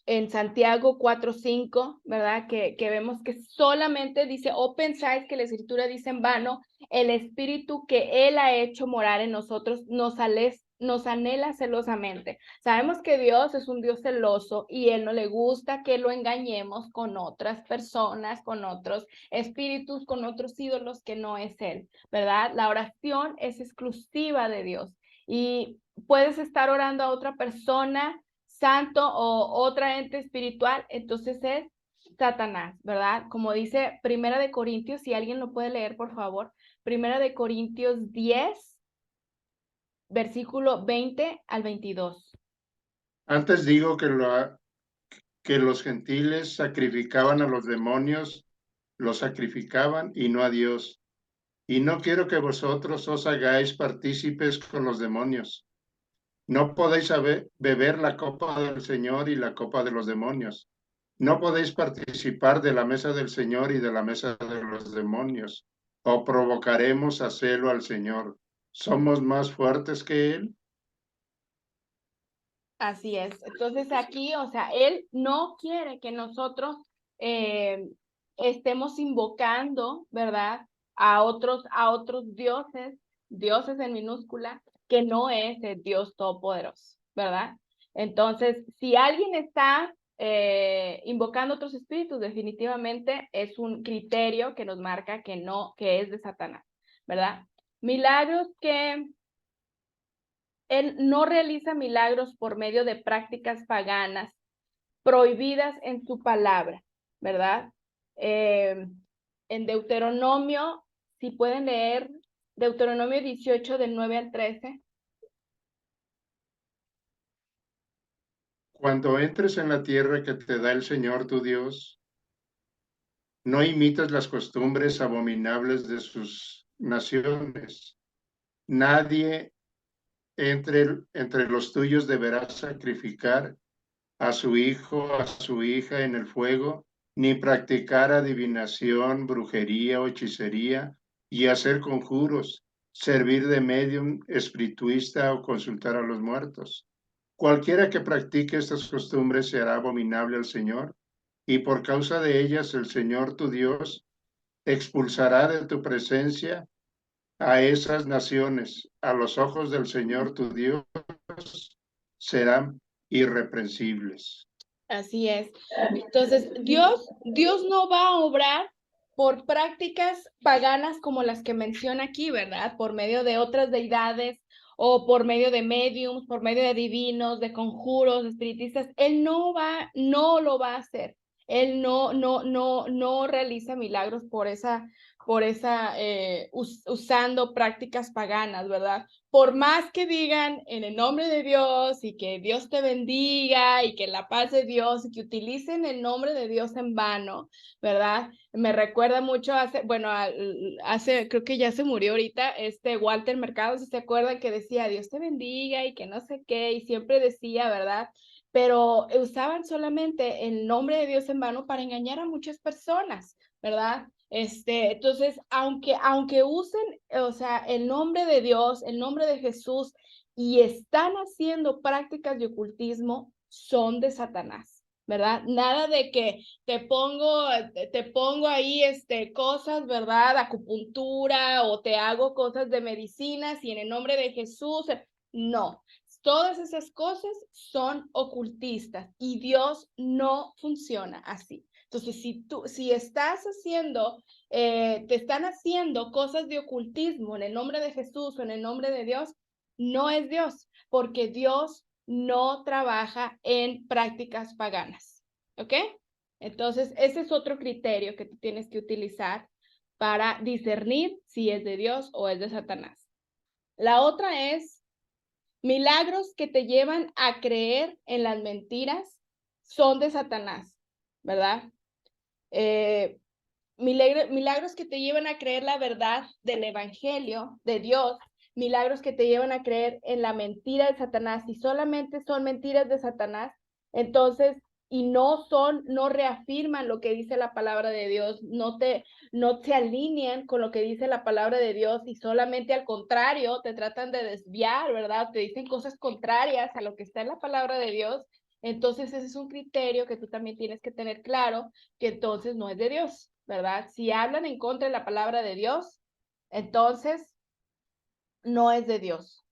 En Santiago 4:5, ¿verdad? Que vemos que solamente dice, o pensáis que la Escritura dice en vano, el Espíritu que Él ha hecho morar en nosotros nos anhela celosamente. Sabemos que Dios es un Dios celoso y Él no le gusta que lo engañemos con otras personas, con otros espíritus, con otros ídolos que no es Él, ¿verdad? La oración es exclusiva de Dios y puedes estar orando a otra persona santo o otra ente espiritual, entonces es Satanás, ¿verdad? Como dice Primera de Corintios, si alguien lo puede leer, por favor. Primera de Corintios 10, versículo 20 al 22. Antes digo que los gentiles sacrificaban a los demonios, los sacrificaban y no a Dios. Y no quiero que vosotros os hagáis partícipes con los demonios. No podéis beber la copa del Señor y la copa de los demonios. No podéis participar de la mesa del Señor y de la mesa de los demonios, o provocaremos a celo al Señor. ¿Somos más fuertes que Él? Así es. Entonces aquí, o sea, Él no quiere que nosotros estemos invocando, ¿verdad? A otros dioses, dioses en minúscula, que no es el Dios Todopoderoso, ¿verdad? Entonces, si alguien está invocando otros espíritus, definitivamente es un criterio que nos marca que no, que es de Satanás, ¿verdad? Milagros que Él no realiza milagros por medio de prácticas paganas prohibidas en su palabra, ¿verdad? En Deuteronomio, si pueden leer Deuteronomio 18 del 9 al 13. Cuando entres en la tierra que te da el Señor tu Dios, no imites las costumbres abominables de sus naciones. Nadie entre los tuyos deberá sacrificar a su hijo, a su hija en el fuego, ni practicar adivinación, brujería o hechicería, y hacer conjuros, servir de medium, espirituista o consultar a los muertos. Cualquiera que practique estas costumbres será abominable al Señor, y por causa de ellas el Señor tu Dios expulsará de tu presencia a esas naciones. A los ojos del Señor tu Dios serán irreprensibles. Así es. Entonces, Dios no va a obrar por prácticas paganas como las que menciona aquí, ¿verdad? Por medio de otras deidades o por medio de mediums, por medio de divinos, de conjuros, de espiritistas. Él no lo va a hacer. Él no realiza milagros usando prácticas paganas, ¿verdad? Por más que digan en el nombre de Dios y que Dios te bendiga y que la paz de Dios y que utilicen el nombre de Dios en vano, ¿verdad? Me recuerda mucho creo que ya se murió ahorita, Walter Mercado, si se acuerdan que decía Dios te bendiga y que no sé qué, y siempre decía, ¿verdad? Pero usaban solamente el nombre de Dios en vano para engañar a muchas personas, ¿verdad? Entonces, aunque usen, o sea, el nombre de Dios, el nombre de Jesús, y están haciendo prácticas de ocultismo, son de Satanás, ¿verdad? Nada de que te pongo ahí, cosas, ¿verdad? Acupuntura, o te hago cosas de medicinas y en el nombre de Jesús, no. Todas esas cosas son ocultistas y Dios no funciona así. Entonces, si estás haciendo, te están haciendo cosas de ocultismo en el nombre de Jesús o en el nombre de Dios, no es Dios, porque Dios no trabaja en prácticas paganas, ¿ok? Entonces, ese es otro criterio que tú tienes que utilizar para discernir si es de Dios o es de Satanás. La otra es milagros que te llevan a creer en las mentiras son de Satanás, ¿verdad? Milagros que te llevan a creer la verdad del evangelio de Dios, milagros que te llevan a creer en la mentira de Satanás, y solamente son mentiras de Satanás, entonces, y no reafirman lo que dice la palabra de Dios, no se alinean con lo que dice la palabra de Dios, y solamente al contrario, te tratan de desviar, ¿verdad? Te dicen cosas contrarias a lo que está en la palabra de Dios. Entonces, ese es un criterio que tú también tienes que tener claro, que entonces no es de Dios, ¿verdad? Si hablan en contra de la palabra de Dios, entonces no es de Dios.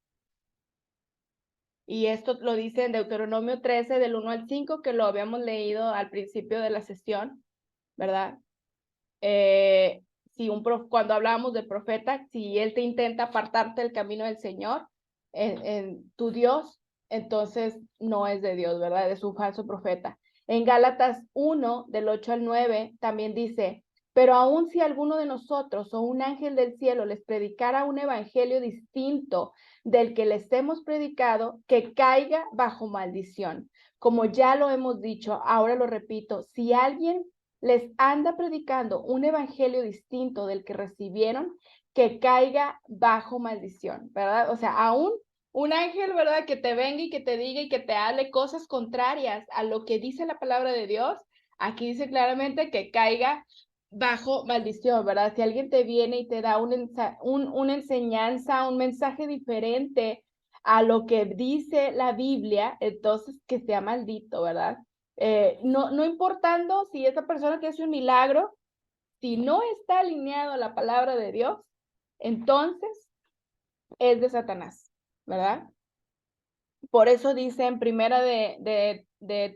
Y esto lo dice en Deuteronomio 13, del 1 al 5, que lo habíamos leído al principio de la sesión, ¿verdad? Cuando hablábamos del profeta, si él te intenta apartarte del camino del Señor, en tu Dios, entonces no es de Dios, ¿verdad? Es un falso profeta. En Gálatas 1, del 8 al 9, también dice, pero aun si alguno de nosotros o un ángel del cielo les predicara un evangelio distinto del que les hemos predicado, que caiga bajo maldición. Como ya lo hemos dicho, ahora lo repito, si alguien les anda predicando un evangelio distinto del que recibieron, que caiga bajo maldición, ¿verdad? O sea, aún un ángel, ¿verdad? Que te venga y que te diga y que te hable cosas contrarias a lo que dice la palabra de Dios, aquí dice claramente que caiga bajo maldición, ¿verdad? Si alguien te viene y te da una enseñanza, un mensaje diferente a lo que dice la Biblia, entonces que sea maldito, ¿verdad? No importando si esa persona que hace un milagro, si no está alineado a la palabra de Dios, entonces es de Satanás, ¿verdad? Por eso dice en primera de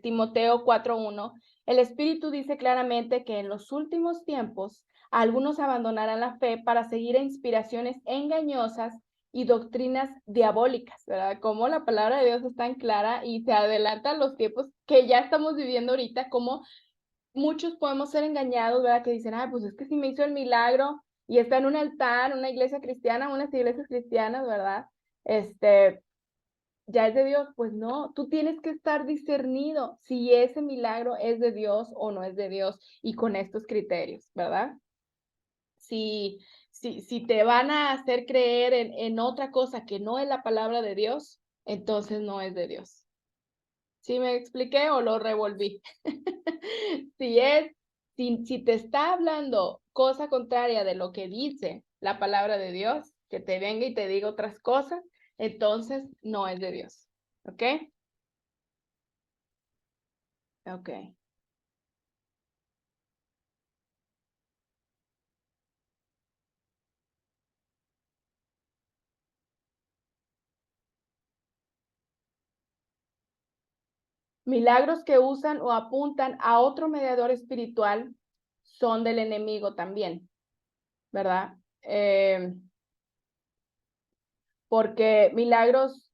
Timoteo 4:1, el Espíritu dice claramente que en los últimos tiempos algunos abandonarán la fe para seguir a inspiraciones engañosas y doctrinas diabólicas, ¿verdad? Como la palabra de Dios es tan clara y se adelanta a los tiempos que ya estamos viviendo ahorita, como muchos podemos ser engañados, ¿verdad? Que dicen, pues es que si me hizo el milagro y está en un altar, una iglesia cristiana, unas iglesias cristianas, ¿verdad? Ya es de Dios. Pues no, tú tienes que estar discernido si ese milagro es de Dios o no es de Dios, y con estos criterios, ¿verdad? Si te van a hacer creer en otra cosa que no es la palabra de Dios, entonces no es de Dios. ¿Sí me expliqué o lo revolví? Si te está hablando cosa contraria de lo que dice la palabra de Dios, que te venga y te diga otras cosas, entonces no es de Dios. ¿Ok? Ok. Milagros que usan o apuntan a otro mediador espiritual son del enemigo también, ¿verdad? Porque milagros,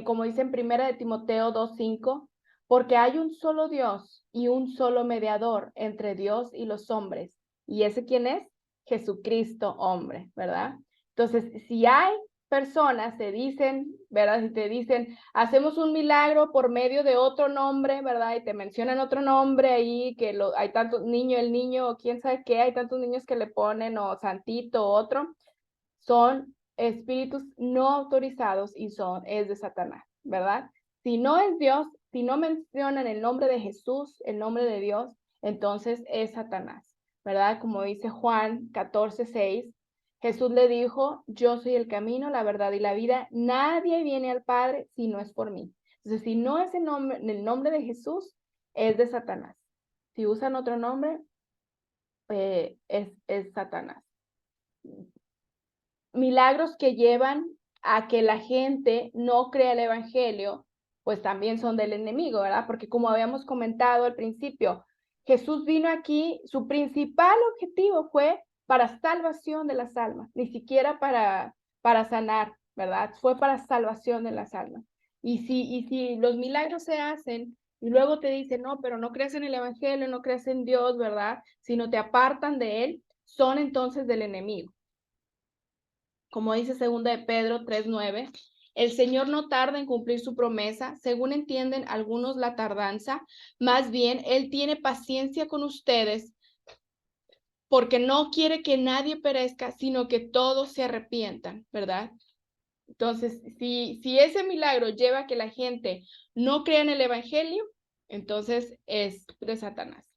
como dice en Primera de Timoteo 2:5, porque hay un solo Dios y un solo mediador entre Dios y los hombres. ¿Y ese quién es? Jesucristo, hombre, ¿verdad? Entonces, si hay personas, se dicen, ¿verdad? Si te dicen, hacemos un milagro por medio de otro nombre, ¿verdad? Y te mencionan otro nombre ahí, que hay tantos niños, el niño, quién sabe qué, hay tantos niños que le ponen, o santito, otro, son espíritus no autorizados y es de Satanás, ¿verdad? Si no es Dios, si no mencionan el nombre de Jesús, el nombre de Dios, entonces es Satanás, ¿verdad? Como dice Juan 14:6, Jesús le dijo, yo soy el camino, la verdad y la vida, nadie viene al Padre si no es por mí. Entonces, si no es en el nombre de Jesús, es de Satanás. Si usan otro nombre, es Satanás. Milagros que llevan a que la gente no crea el evangelio, pues también son del enemigo, ¿verdad? Porque como habíamos comentado al principio, Jesús vino aquí, su principal objetivo fue para salvación de las almas, ni siquiera para sanar, ¿verdad? Fue para salvación de las almas. Y si los milagros se hacen y luego te dicen, no, pero no crees en el evangelio, no crees en Dios, ¿verdad? Sino te apartan de él, son entonces del enemigo. Como dice 2 de Pedro 3:9, el Señor no tarda en cumplir su promesa, según entienden algunos la tardanza, más bien Él tiene paciencia con ustedes porque no quiere que nadie perezca, sino que todos se arrepientan, ¿verdad? Entonces, si ese milagro lleva a que la gente no crea en el Evangelio, entonces es de Satanás.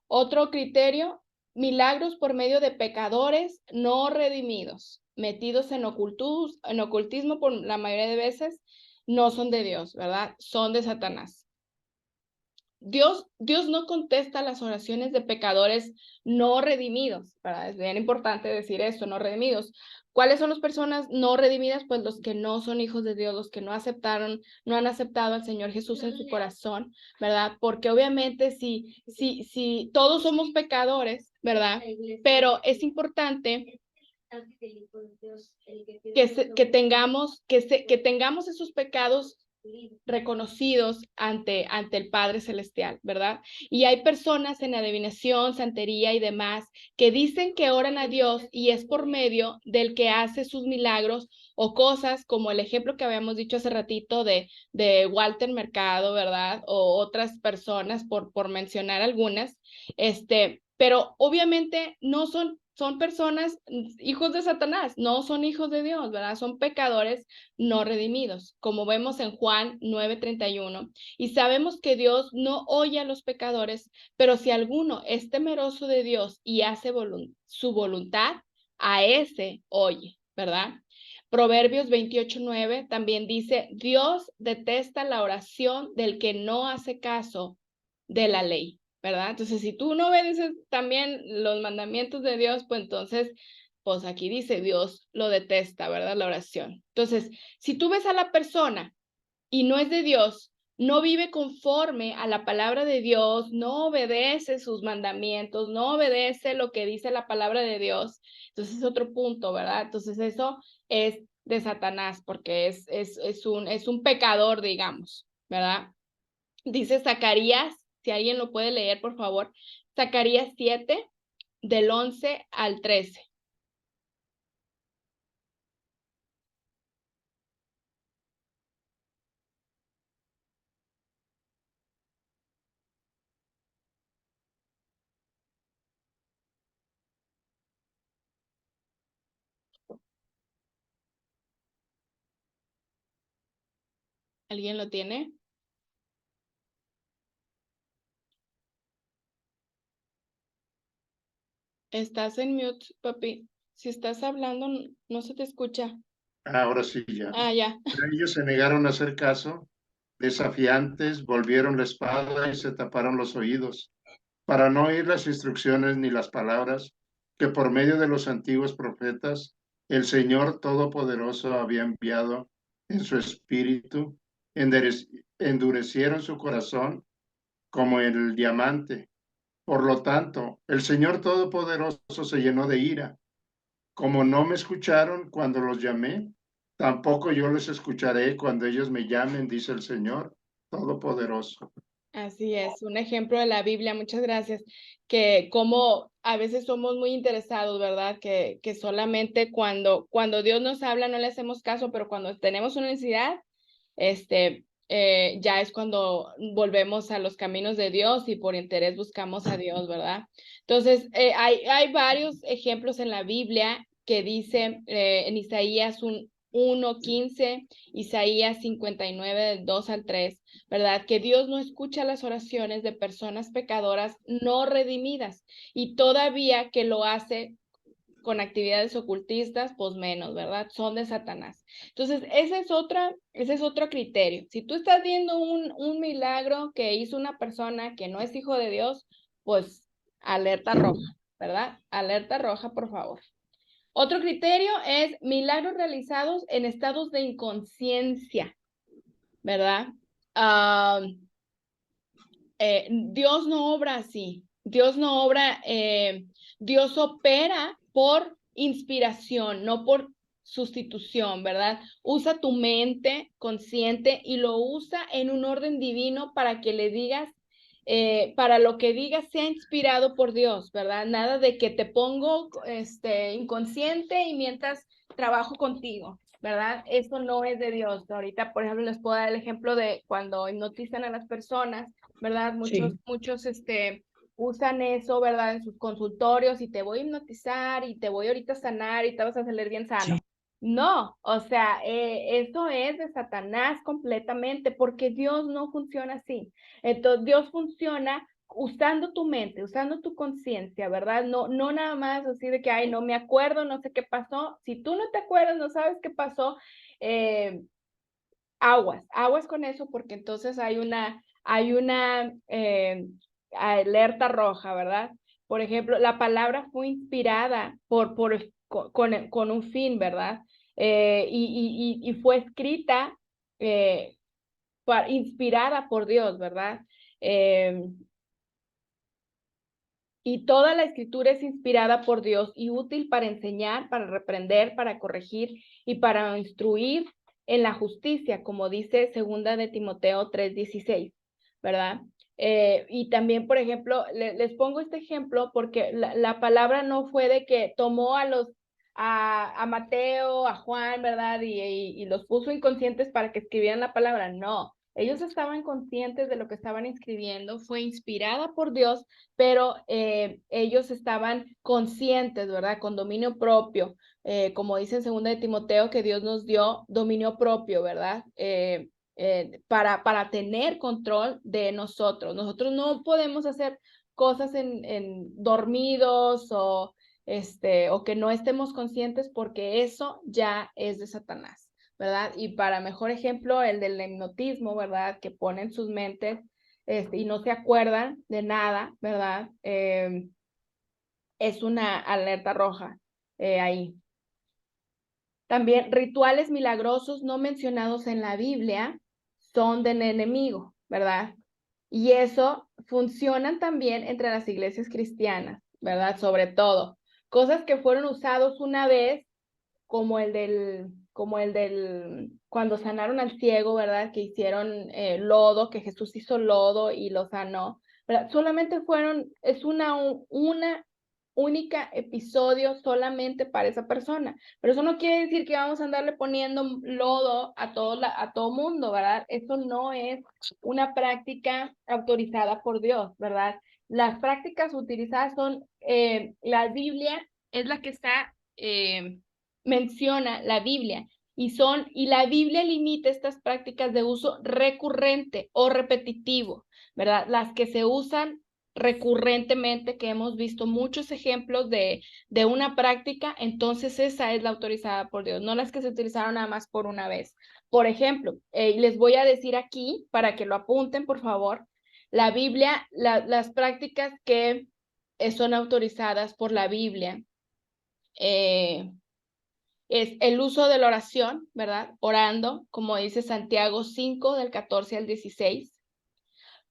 Otro criterio, milagros por medio de pecadores no redimidos, metidos en ocultismo por la mayoría de veces, no son de Dios, ¿verdad? Son de Satanás. Dios no contesta las oraciones de pecadores no redimidos, ¿verdad? Es bien importante decir esto, no redimidos. ¿Cuáles son las personas no redimidas? Pues los que no son hijos de Dios, los que no han aceptado al Señor Jesús en su corazón, ¿verdad? Porque obviamente si todos somos pecadores, ¿verdad? Pero es importante que tengamos esos pecados reconocidos ante el Padre Celestial, ¿verdad? Y hay personas en adivinación, santería y demás que dicen que oran a Dios y es por medio del que hace sus milagros o cosas como el ejemplo que habíamos dicho hace ratito de Walter Mercado, ¿verdad? O otras personas, por mencionar algunas, pero obviamente no son personas, hijos de Satanás, no son hijos de Dios, ¿verdad? Son pecadores no redimidos, como vemos en Juan 9:31. Y sabemos que Dios no oye a los pecadores, pero si alguno es temeroso de Dios y hace su voluntad, a ese oye, ¿verdad? Proverbios 28:9 también dice, Dios detesta la oración del que no hace caso de la ley, ¿verdad? Entonces, si tú no obedeces también los mandamientos de Dios, pues entonces, pues aquí dice Dios lo detesta, ¿verdad? La oración. Entonces, si tú ves a la persona y no es de Dios, no vive conforme a la palabra de Dios, no obedece sus mandamientos, no obedece lo que dice la palabra de Dios, entonces es otro punto, ¿verdad? Entonces eso es de Satanás porque es un pecador, digamos, ¿verdad? Dice Zacarías, si alguien lo puede leer, por favor, Zacarías 7, del 11 al 13. ¿Alguien lo tiene? Estás en mute, papi. Si estás hablando, no se te escucha. Ahora sí ya. Ah, ya. Pero ellos se negaron a hacer caso, desafiantes, volvieron la espada y se taparon los oídos, para no oír las instrucciones ni las palabras que por medio de los antiguos profetas el Señor Todopoderoso había enviado en su espíritu, endurecieron su corazón como el diamante. Por lo tanto, el Señor Todopoderoso se llenó de ira. Como no me escucharon cuando los llamé, tampoco yo les escucharé cuando ellos me llamen, dice el Señor Todopoderoso. Así es, un ejemplo de la Biblia, muchas gracias, que como a veces somos muy interesados, ¿verdad? Que solamente cuando Dios nos habla no le hacemos caso, pero cuando tenemos una necesidad, ya es cuando volvemos a los caminos de Dios y por interés buscamos a Dios, ¿verdad? Entonces, hay varios ejemplos en la Biblia que dicen en Isaías 1:15, Isaías 59, del 2 al 3, ¿verdad? Que Dios no escucha las oraciones de personas pecadoras no redimidas y todavía que lo hace con actividades ocultistas, pues menos, ¿verdad? Son de Satanás. Entonces, ese es otro criterio. Si tú estás viendo un milagro que hizo una persona que no es hijo de Dios, pues alerta roja, ¿verdad? Alerta roja, por favor. Otro criterio es milagros realizados en estados de inconsciencia, ¿verdad? Dios no obra así. Dios no obra, Dios opera por inspiración, no por sustitución, ¿verdad? Usa tu mente consciente y lo usa en un orden divino para que le digas, para lo que digas sea inspirado por Dios, ¿verdad? Nada de que te pongo inconsciente y mientras trabajo contigo, ¿verdad? Eso no es de Dios. Ahorita, por ejemplo, les puedo dar el ejemplo de cuando hipnotizan a las personas, ¿verdad? Muchos usan eso, ¿verdad? En sus consultorios y te voy a hipnotizar y te voy ahorita a sanar y te vas a salir bien sano. No, o sea, eso es de Satanás completamente, porque Dios no funciona así. Entonces, Dios funciona usando tu mente, usando tu conciencia, ¿verdad? No nada más así de que, ay, no me acuerdo, no sé qué pasó. Si tú no te acuerdas, no sabes qué pasó, aguas con eso, porque entonces hay una alerta roja, ¿verdad? Por ejemplo, la palabra fue inspirada con un fin, ¿verdad? Y fue escrita inspirada por Dios, ¿verdad? Y toda la escritura es inspirada por Dios y útil para enseñar, para reprender, para corregir y para instruir en la justicia, como dice segunda de Timoteo 3:16, ¿verdad? Y también, por ejemplo, les pongo este ejemplo porque la palabra no fue de que tomó a Mateo, a Juan, ¿verdad? Y los puso inconscientes para que escribieran la palabra. No, ellos estaban conscientes de lo que estaban escribiendo, fue inspirada por Dios, pero ellos estaban conscientes, ¿verdad? Con dominio propio, como dice en segunda de Timoteo, que Dios nos dio dominio propio, ¿verdad? Para tener control de nosotros. Nosotros no podemos hacer cosas en dormidos o que no estemos conscientes porque eso ya es de Satanás, ¿verdad? Y para mejor ejemplo, el del hipnotismo, ¿verdad? Que ponen sus mentes y no se acuerdan de nada, ¿verdad? Es una alerta roja ahí. También rituales milagrosos no mencionados en la Biblia son del enemigo, ¿verdad? Y eso funcionan también entre las iglesias cristianas, ¿verdad? Sobre todo, cosas que fueron usados una vez, como el del, cuando sanaron al ciego, ¿verdad? Que hicieron lodo, que Jesús hizo lodo y lo sanó, ¿verdad? Solamente es una única episodio solamente para esa persona, pero eso no quiere decir que vamos a andarle poniendo lodo a todo mundo, ¿verdad? Eso no es una práctica autorizada por Dios, ¿verdad? Las prácticas utilizadas son, la Biblia es la que menciona la Biblia y la Biblia limita estas prácticas de uso recurrente o repetitivo, ¿verdad? Las que se usan recurrentemente, que hemos visto muchos ejemplos de una práctica, entonces esa es la autorizada por Dios, no las que se utilizaron nada más por una vez. Por ejemplo, les voy a decir aquí, para que lo apunten, por favor, la Biblia, las prácticas que son autorizadas por la Biblia, es el uso de la oración, ¿verdad? Orando, como dice Santiago 5, del 14 al 16.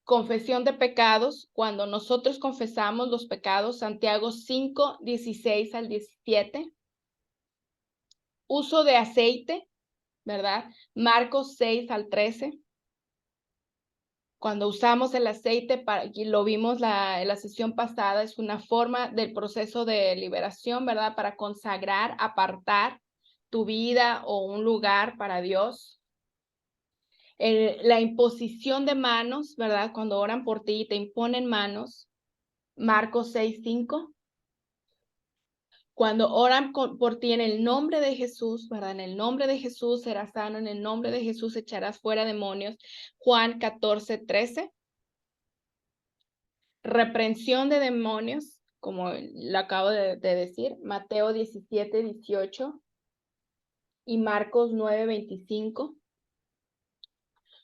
Confesión de pecados, cuando nosotros confesamos los pecados, Santiago 5, 16 al 17. Uso de aceite, ¿verdad? Marcos 6 al 13. Cuando usamos el aceite, y lo vimos en la sesión pasada, es una forma del proceso de liberación, ¿verdad? Para consagrar, apartar tu vida o un lugar para Dios. La imposición de manos, ¿verdad? Cuando oran por ti y te imponen manos, Marcos 6, 5. Cuando oran por ti en el nombre de Jesús, ¿verdad? En el nombre de Jesús serás sano, en el nombre de Jesús echarás fuera demonios, Juan 14, 13. Reprensión de demonios, como lo acabo de decir, Mateo 17, 18 y Marcos 9, 25.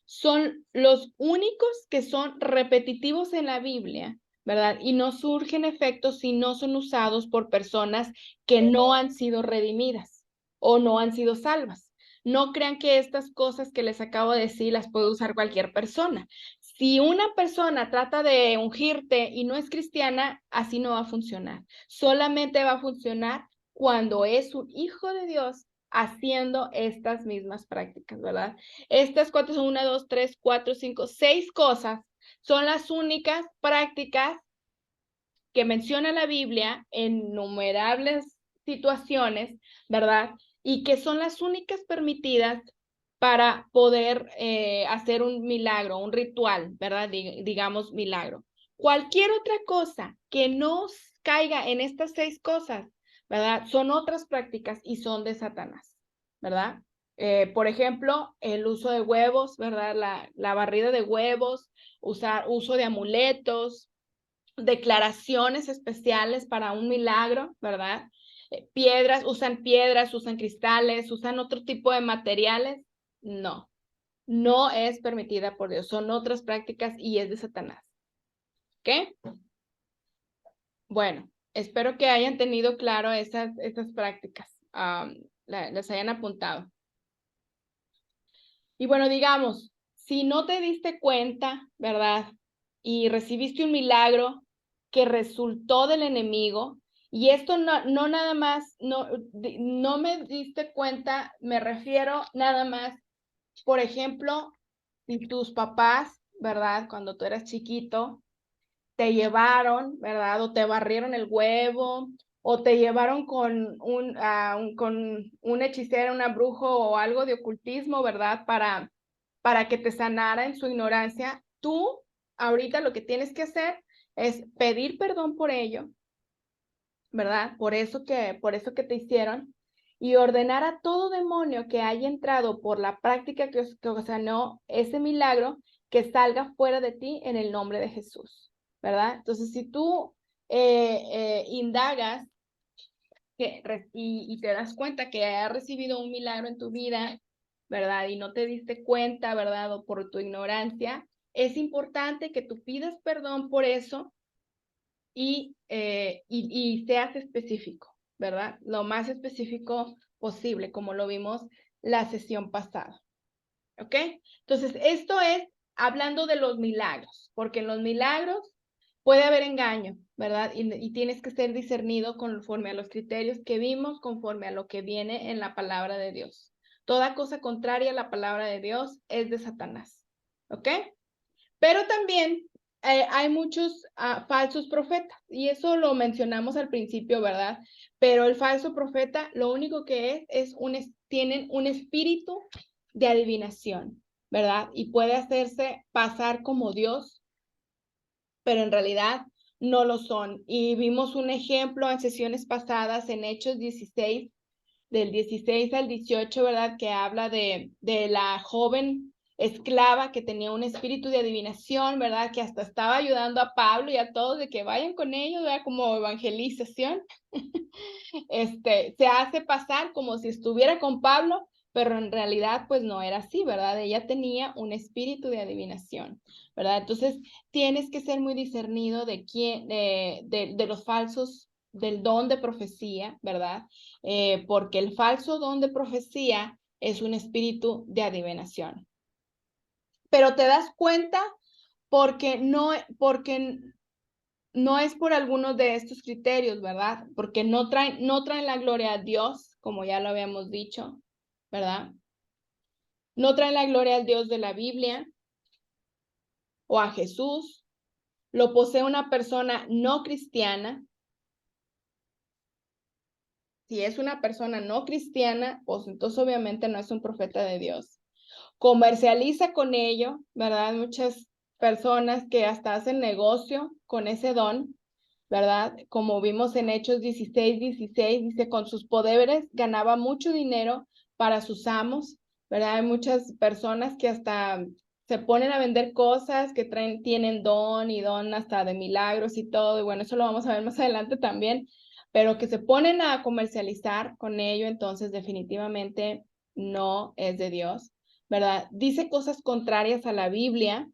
Son los únicos que son repetitivos en la Biblia, ¿verdad? Y no surgen efectos si no son usados por personas que no han sido redimidas o no han sido salvas. No crean que estas cosas que les acabo de decir las puede usar cualquier persona. Si una persona trata de ungirte y no es cristiana, así no va a funcionar. Solamente va a funcionar cuando es un hijo de Dios haciendo estas mismas prácticas, ¿verdad? Estas cuatro son 1, 2, 3, 4, 5, 6 cosas. Son las únicas prácticas que menciona la Biblia en innumerables situaciones, ¿verdad? Y que son las únicas permitidas para poder hacer un milagro, un ritual, ¿verdad? Digamos milagro. Cualquier otra cosa que no caiga en estas 6 cosas, ¿verdad? Son otras prácticas y son de Satanás, ¿verdad? Por ejemplo, el uso de huevos, ¿verdad? La barrida de huevos, uso de amuletos, declaraciones especiales para un milagro, ¿verdad? Piedras, usan cristales, usan otro tipo de materiales. No, no es permitida por Dios. Son otras prácticas y es de Satanás. ¿Ok? Bueno, espero que hayan tenido claro esas prácticas, las hayan apuntado. Y bueno, digamos, si no te diste cuenta, ¿verdad? Y recibiste un milagro que resultó del enemigo, y esto no nada más, no me diste cuenta, me refiero nada más, por ejemplo, si tus papás, ¿verdad? Cuando tú eras chiquito, te llevaron, ¿verdad? O te barrieron el huevo, o te llevaron con con un hechicero, una brujo o algo de ocultismo, ¿verdad? Para que te sanara en su ignorancia. Tú, ahorita lo que tienes que hacer es pedir perdón por ello, ¿verdad? Por eso que te hicieron, y ordenar a todo demonio que haya entrado por la práctica que ocasionó ese milagro, que salga fuera de ti en el nombre de Jesús, ¿verdad? Entonces, si tú indagas y te das cuenta que has recibido un milagro en tu vida, ¿verdad? Y no te diste cuenta, ¿verdad? O por tu ignorancia, es importante que tú pidas perdón por eso y seas específico, ¿verdad? Lo más específico posible, como lo vimos la sesión pasada. ¿Ok? Entonces, esto es hablando de los milagros, porque en los milagros puede haber engaño, ¿verdad? Y tienes que ser discernido conforme a los criterios que vimos, conforme a lo que viene en la palabra de Dios. Toda cosa contraria a la palabra de Dios es de Satanás. ¿Ok? Pero también hay muchos falsos profetas, y eso lo mencionamos al principio, ¿verdad? Pero el falso profeta lo único que tienen un espíritu de adivinación, ¿verdad? Y puede hacerse pasar como Dios, pero en realidad no lo son. Y vimos un ejemplo en sesiones pasadas en Hechos 16, del 16 al 18, ¿verdad? Que habla de la joven esclava que tenía un espíritu de adivinación, ¿verdad? Que hasta estaba ayudando a Pablo y a todos de que vayan con ellos, ¿verdad? Como evangelización. Se hace pasar como si estuviera con Pablo, pero en realidad pues no era así, ¿verdad? Ella tenía un espíritu de adivinación, ¿verdad? Entonces tienes que ser muy discernido de quién, de los falsos, del don de profecía, ¿verdad? Porque el falso don de profecía es un espíritu de adivinación. Pero te das cuenta porque no es por algunos de estos criterios, ¿verdad? Porque no traen la gloria a Dios, como ya lo habíamos dicho, ¿verdad? No traen la gloria al Dios de la Biblia o a Jesús. Lo posee una persona no cristiana. Si es una persona no cristiana, pues entonces obviamente no es un profeta de Dios. Comercializa con ello, ¿verdad? Muchas personas que hasta hacen negocio con ese don, ¿verdad? Como vimos en Hechos 16:16, dice, con sus poderes ganaba mucho dinero para sus amos, ¿verdad? Hay muchas personas que hasta se ponen a vender cosas que tienen don y don hasta de milagros y todo, y bueno, eso lo vamos a ver más adelante también, pero que se ponen a comercializar con ello, entonces definitivamente no es de Dios, ¿verdad? Dice cosas contrarias a la Biblia,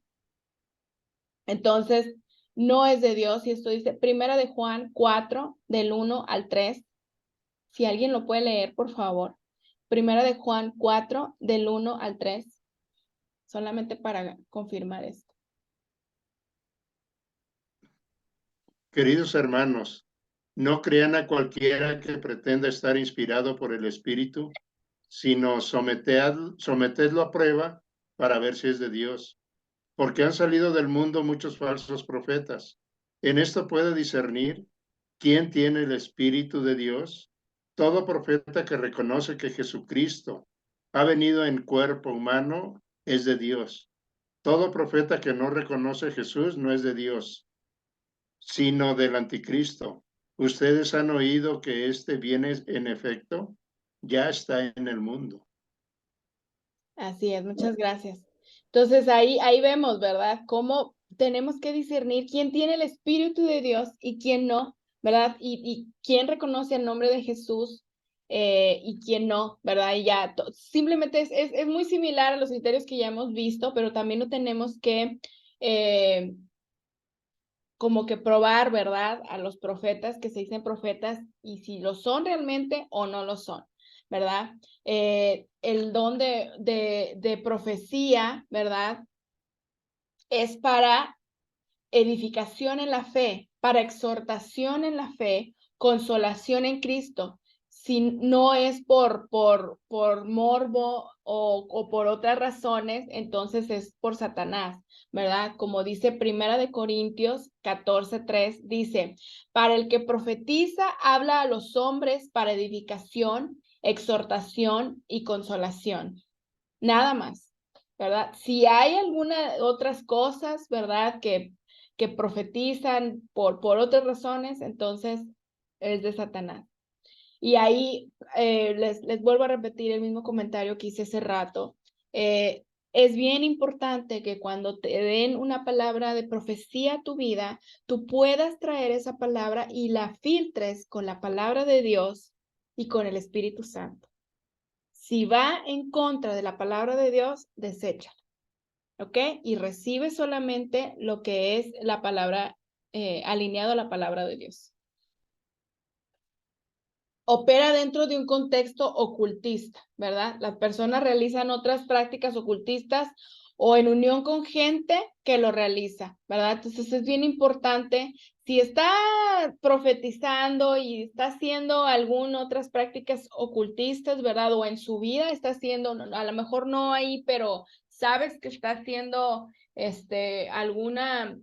entonces no es de Dios, y esto dice Primera de Juan 4, del 1 al 3. Si alguien lo puede leer, por favor. Primera de Juan 4, del 1 al 3. Solamente para confirmar esto. Queridos hermanos, no crean a cualquiera que pretenda estar inspirado por el Espíritu, sino sometedlo a prueba para ver si es de Dios, porque han salido del mundo muchos falsos profetas. En esto puede discernir quién tiene el Espíritu de Dios. Todo profeta que reconoce que Jesucristo ha venido en cuerpo humano es de Dios. Todo profeta que no reconoce a Jesús no es de Dios, sino del anticristo. Ustedes han oído que este viene en efecto, ya está en el mundo. Así es, muchas gracias. Entonces ahí vemos, ¿verdad? Cómo tenemos que discernir quién tiene el Espíritu de Dios y quién no, ¿verdad? Y quién reconoce el nombre de Jesús y quién no, ¿verdad? Y ya, simplemente es muy similar a los criterios que ya hemos visto, pero también no tenemos que como que probar, ¿verdad? A los profetas que se dicen profetas y si lo son realmente o no lo son, ¿verdad? El don de profecía, ¿verdad? Es para edificación en la fe, para exhortación en la fe, consolación en Cristo. Si no es por morbo o por otras razones, entonces es por Satanás, ¿verdad? Como dice Primera de Corintios 14:3, dice, para el que profetiza, habla a los hombres para edificación, exhortación y consolación. Nada más, ¿verdad? Si hay algunas otras cosas, ¿verdad? Que profetizan por otras razones, entonces es de Satanás. Y ahí les vuelvo a repetir el mismo comentario que hice hace rato. Es bien importante que cuando te den una palabra de profecía a tu vida, tú puedas traer esa palabra y la filtres con la palabra de Dios y con el Espíritu Santo. Si va en contra de la palabra de Dios, deséchala, ¿ok? Y recibe solamente lo que es la palabra, alineado a la palabra de Dios. Opera dentro de un contexto ocultista, ¿verdad? Las personas realizan otras prácticas ocultistas o en unión con gente que lo realiza, ¿verdad? Entonces es bien importante, si está profetizando y está haciendo algunas otras prácticas ocultistas, ¿verdad? O en su vida está haciendo, a lo mejor no ahí, pero sabes que está haciendo alguna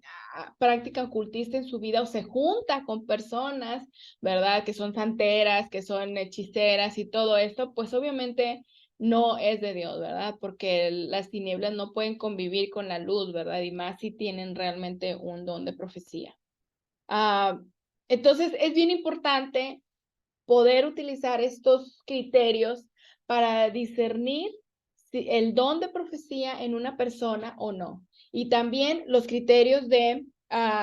práctica ocultista en su vida o se junta con personas, ¿verdad? Que son santeras, que son hechiceras y todo esto, pues obviamente no es de Dios, ¿verdad? Porque las tinieblas no pueden convivir con la luz, ¿verdad? Y más si tienen realmente un don de profecía. Entonces, es bien importante poder utilizar estos criterios para discernir el don de profecía en una persona o no. Y también los criterios de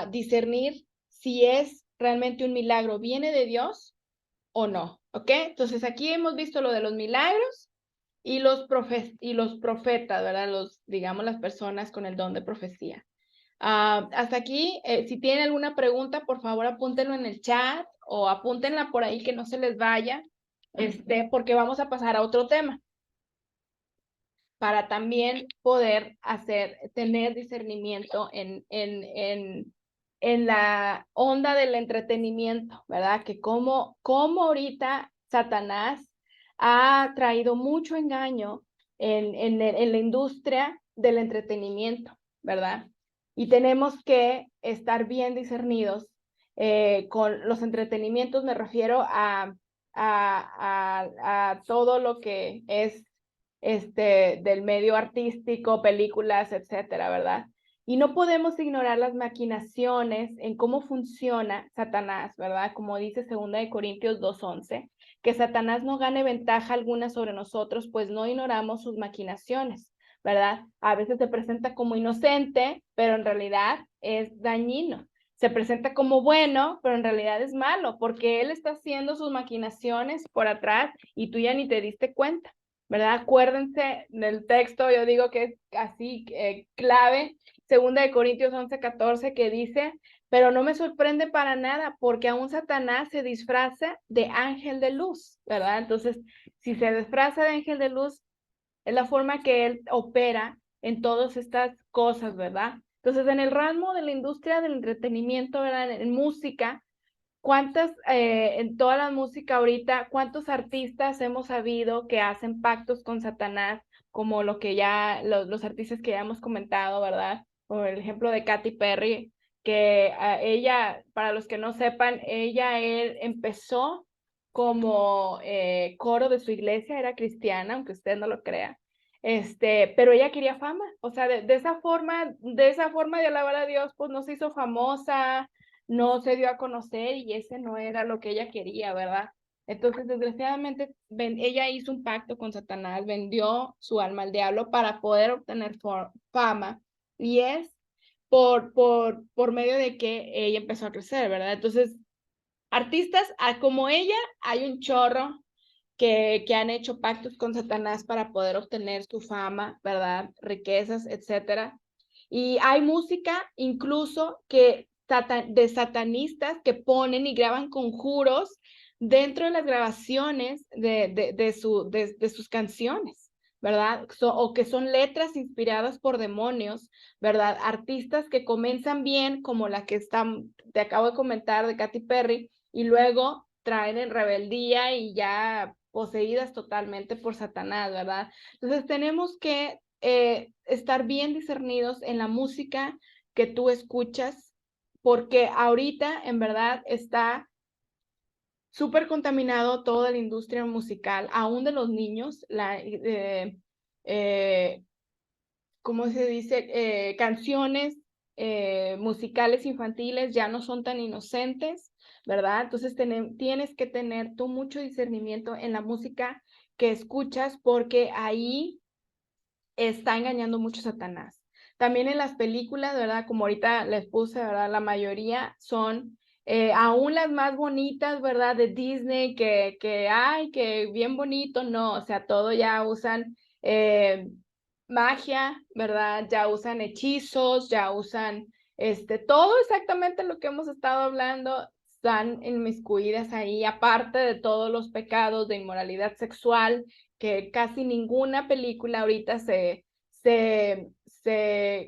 discernir si es realmente un milagro, viene de Dios o no, ¿ok? Entonces aquí hemos visto lo de los milagros y los profetas, ¿verdad? Digamos, las personas con el don de profecía. Hasta aquí, si tienen alguna pregunta, por favor apúntenlo en el chat o apúntenla por ahí que no se les vaya, porque vamos a pasar a otro tema para también poder tener discernimiento en la onda del entretenimiento, ¿verdad? Que como ahorita Satanás ha traído mucho engaño en la industria del entretenimiento, ¿verdad? Y tenemos que estar bien discernidos con los entretenimientos, me refiero a todo lo que es del medio artístico, películas, etcétera, ¿verdad? Y no podemos ignorar las maquinaciones en cómo funciona Satanás, ¿verdad? Como dice 2 Corintios 2:11, que Satanás no gane ventaja alguna sobre nosotros, pues no ignoramos sus maquinaciones, ¿verdad? A veces se presenta como inocente, pero en realidad es dañino. Se presenta como bueno, pero en realidad es malo, porque él está haciendo sus maquinaciones por atrás y tú ya ni te diste cuenta, ¿verdad? Acuérdense del texto, yo digo que es así clave, 2 Corintios 11:14, que dice, pero no me sorprende para nada, porque aún Satanás se disfraza de ángel de luz, ¿verdad? Entonces, si se disfraza de ángel de luz, es la forma que él opera en todas estas cosas, ¿verdad? Entonces, en el ramo de la industria del entretenimiento, ¿verdad? En música, en toda la música ahorita, cuántos artistas hemos sabido que hacen pactos con Satanás, como lo que ya, los artistas que ya hemos comentado, ¿verdad? Por el ejemplo de Katy Perry, que ella, para los que no sepan, él empezó como coro de su iglesia, era cristiana, aunque usted no lo crea. Pero ella quería fama, o sea, de esa forma de alabar a Dios, pues no se hizo famosa, no se dio a conocer y ese no era lo que ella quería, ¿verdad? Entonces, desgraciadamente, ella hizo un pacto con Satanás, vendió su alma al diablo para poder obtener fama y es por medio de que ella empezó a crecer, ¿verdad? Entonces, artistas como ella, hay un chorro que han hecho pactos con Satanás para poder obtener su fama, ¿verdad? Riquezas, etcétera. Y hay música incluso de satanistas que ponen y graban conjuros dentro de las grabaciones de sus canciones, ¿verdad? O que son letras inspiradas por demonios, ¿verdad? Artistas que comienzan bien, como la que te acabo de comentar de Katy Perry, y luego traen en rebeldía y ya poseídas totalmente por Satanás, ¿verdad? Entonces tenemos que estar bien discernidos en la música que tú escuchas, porque ahorita en verdad está súper contaminado toda la industria musical, aún de los niños, ¿cómo se dice? Canciones musicales infantiles ya no son tan inocentes, ¿verdad? Entonces tienes que tener tú mucho discernimiento en la música que escuchas porque ahí está engañando mucho Satanás. También en las películas, ¿verdad? Como ahorita les puse, ¿verdad? La mayoría son aún las más bonitas, ¿verdad? De Disney, ay, que bien bonito, no, o sea, todo ya usan magia, ¿verdad? Ya usan hechizos, ya usan, todo exactamente lo que hemos estado hablando, están inmiscuidas ahí, aparte de todos los pecados de inmoralidad sexual, que casi ninguna película ahorita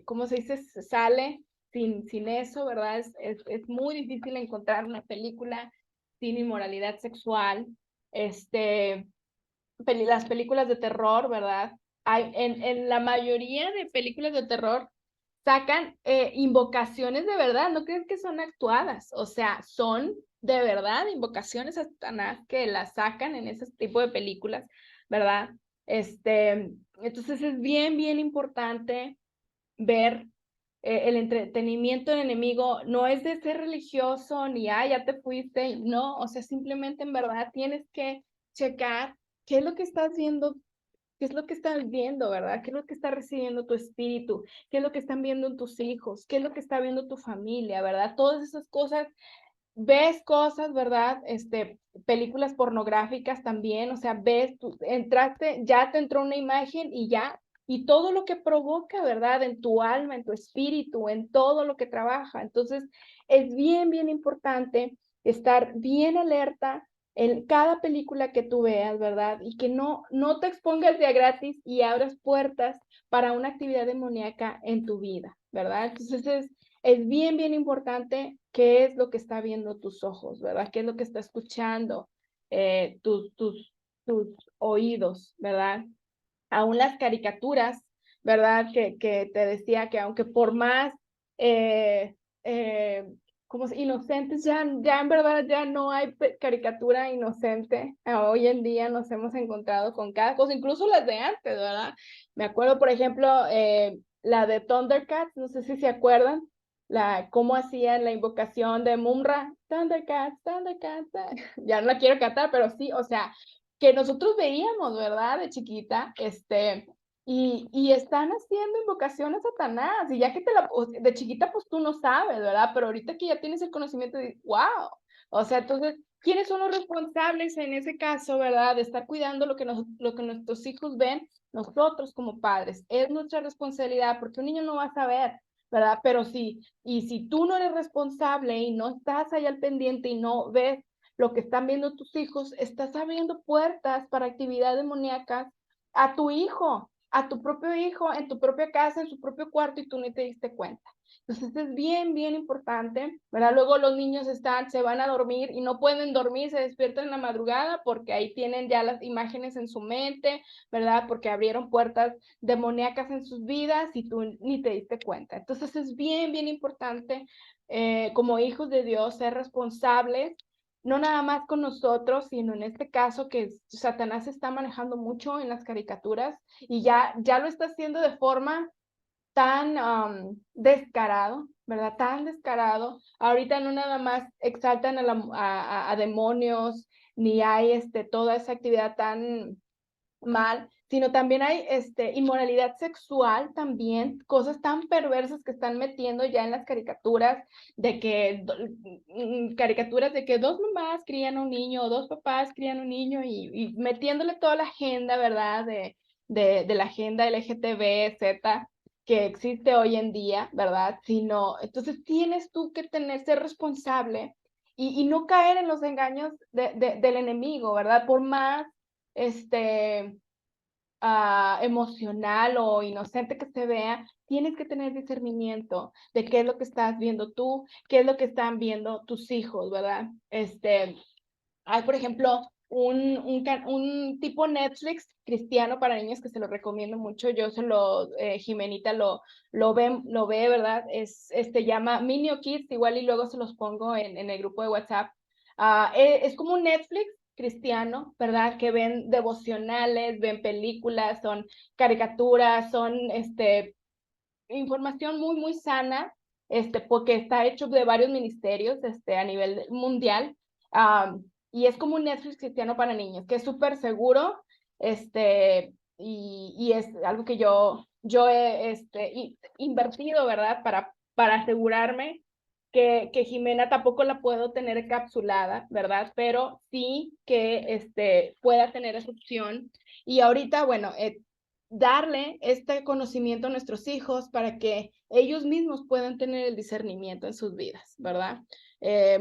¿cómo se dice? Sale sin eso, ¿verdad? Es muy difícil encontrar una película sin inmoralidad sexual. Las películas de terror, ¿verdad? En la mayoría de películas de terror sacan invocaciones de verdad, no crees que son actuadas, o sea, son de verdad invocaciones a Satanás que las sacan en ese tipo de películas, ¿verdad? Entonces es bien, bien importante ver el entretenimiento del enemigo, no es de ser religioso ni, ya te fuiste, no, o sea, simplemente en verdad tienes que checar qué es lo que estás viendo ¿Qué es lo que estás viendo, verdad? ¿Qué es lo que está recibiendo tu espíritu? ¿Qué es lo que están viendo en tus hijos? ¿Qué es lo que está viendo tu familia, verdad? Todas esas cosas, ves cosas, ¿verdad? Películas pornográficas también, o sea, ves, tú entraste, ya te entró una imagen y ya, y todo lo que provoca, ¿verdad? En tu alma, en tu espíritu, en todo lo que trabaja. Entonces, es bien, bien importante estar bien alerta en cada película que tú veas, ¿verdad? Y que no te expongas de a gratis y abras puertas para una actividad demoníaca en tu vida, ¿verdad? Entonces, es bien, bien importante qué es lo que está viendo tus ojos, ¿verdad? ¿Qué es lo que está escuchando tus oídos, ¿verdad? Aún las caricaturas, ¿verdad? Que te decía que aunque por más eh, eh, como inocentes, ya en verdad ya no hay caricatura inocente. Hoy en día nos hemos encontrado con cada cosa, incluso las de antes, ¿verdad? Me acuerdo, por ejemplo, la de Thundercats, no sé si se acuerdan, cómo hacían la invocación de Mumra, Thundercats, Thundercats, ya no la quiero cantar, pero sí, o sea, que nosotros veíamos, ¿verdad? De chiquita, y están haciendo invocación a Satanás, y ya que de chiquita pues tú no sabes, ¿verdad? Pero ahorita que ya tienes el conocimiento de, wow, o sea, entonces, ¿quiénes son los responsables en ese caso, ¿verdad? De estar cuidando lo que nuestros hijos ven, nosotros como padres, es nuestra responsabilidad, porque un niño no va a saber, ¿verdad? Pero sí, y si tú no eres responsable y no estás ahí al pendiente y no ves lo que están viendo tus hijos, estás abriendo puertas para actividades demoníacas a tu hijo, a tu propio hijo, en tu propia casa, en su propio cuarto, y tú no te diste cuenta. Entonces es bien, bien importante, ¿verdad? Luego los niños se van a dormir y no pueden dormir, se despiertan en la madrugada porque ahí tienen ya las imágenes en su mente, ¿verdad? Porque abrieron puertas demoníacas en sus vidas y tú ni te diste cuenta. Entonces es bien, bien importante como hijos de Dios ser responsables, no nada más con nosotros, sino en este caso que Satanás está manejando mucho en las caricaturas y ya lo está haciendo de forma tan descarado, ¿verdad? Tan descarado. Ahorita no nada más exaltan a demonios, ni hay toda esa actividad tan mal, sino también hay inmoralidad sexual también, cosas tan perversas que están metiendo ya en las caricaturas, de que caricaturas de que dos mamás crían un niño o dos papás crían un niño y metiéndole toda la agenda, ¿verdad? De la agenda LGTB, Z, que existe hoy en día, ¿verdad? Sino, entonces tienes tú que ser responsable y no caer en los engaños del enemigo, ¿verdad? Por más emocional o inocente que se vea, tienes que tener discernimiento de qué es lo que estás viendo tú, qué es lo que están viendo tus hijos, ¿verdad? Hay, por ejemplo, un tipo Netflix cristiano para niños que se lo recomiendo mucho. Jimenita lo ve, ¿verdad? Se llama Minio Kids, igual y luego se los pongo en el grupo de WhatsApp. Es como un Netflix cristiano, ¿verdad? Que ven devocionales, ven películas, son caricaturas, son información muy, muy sana, porque está hecho de varios ministerios, a nivel mundial, y es como un Netflix cristiano para niños, que es súper seguro, y es algo que yo he invertido, ¿verdad? Para asegurarme que Jimena tampoco la puedo tener encapsulada, ¿verdad? Pero sí que pueda tener esa opción. Y ahorita, bueno, darle este conocimiento a nuestros hijos para que ellos mismos puedan tener el discernimiento en sus vidas, ¿verdad?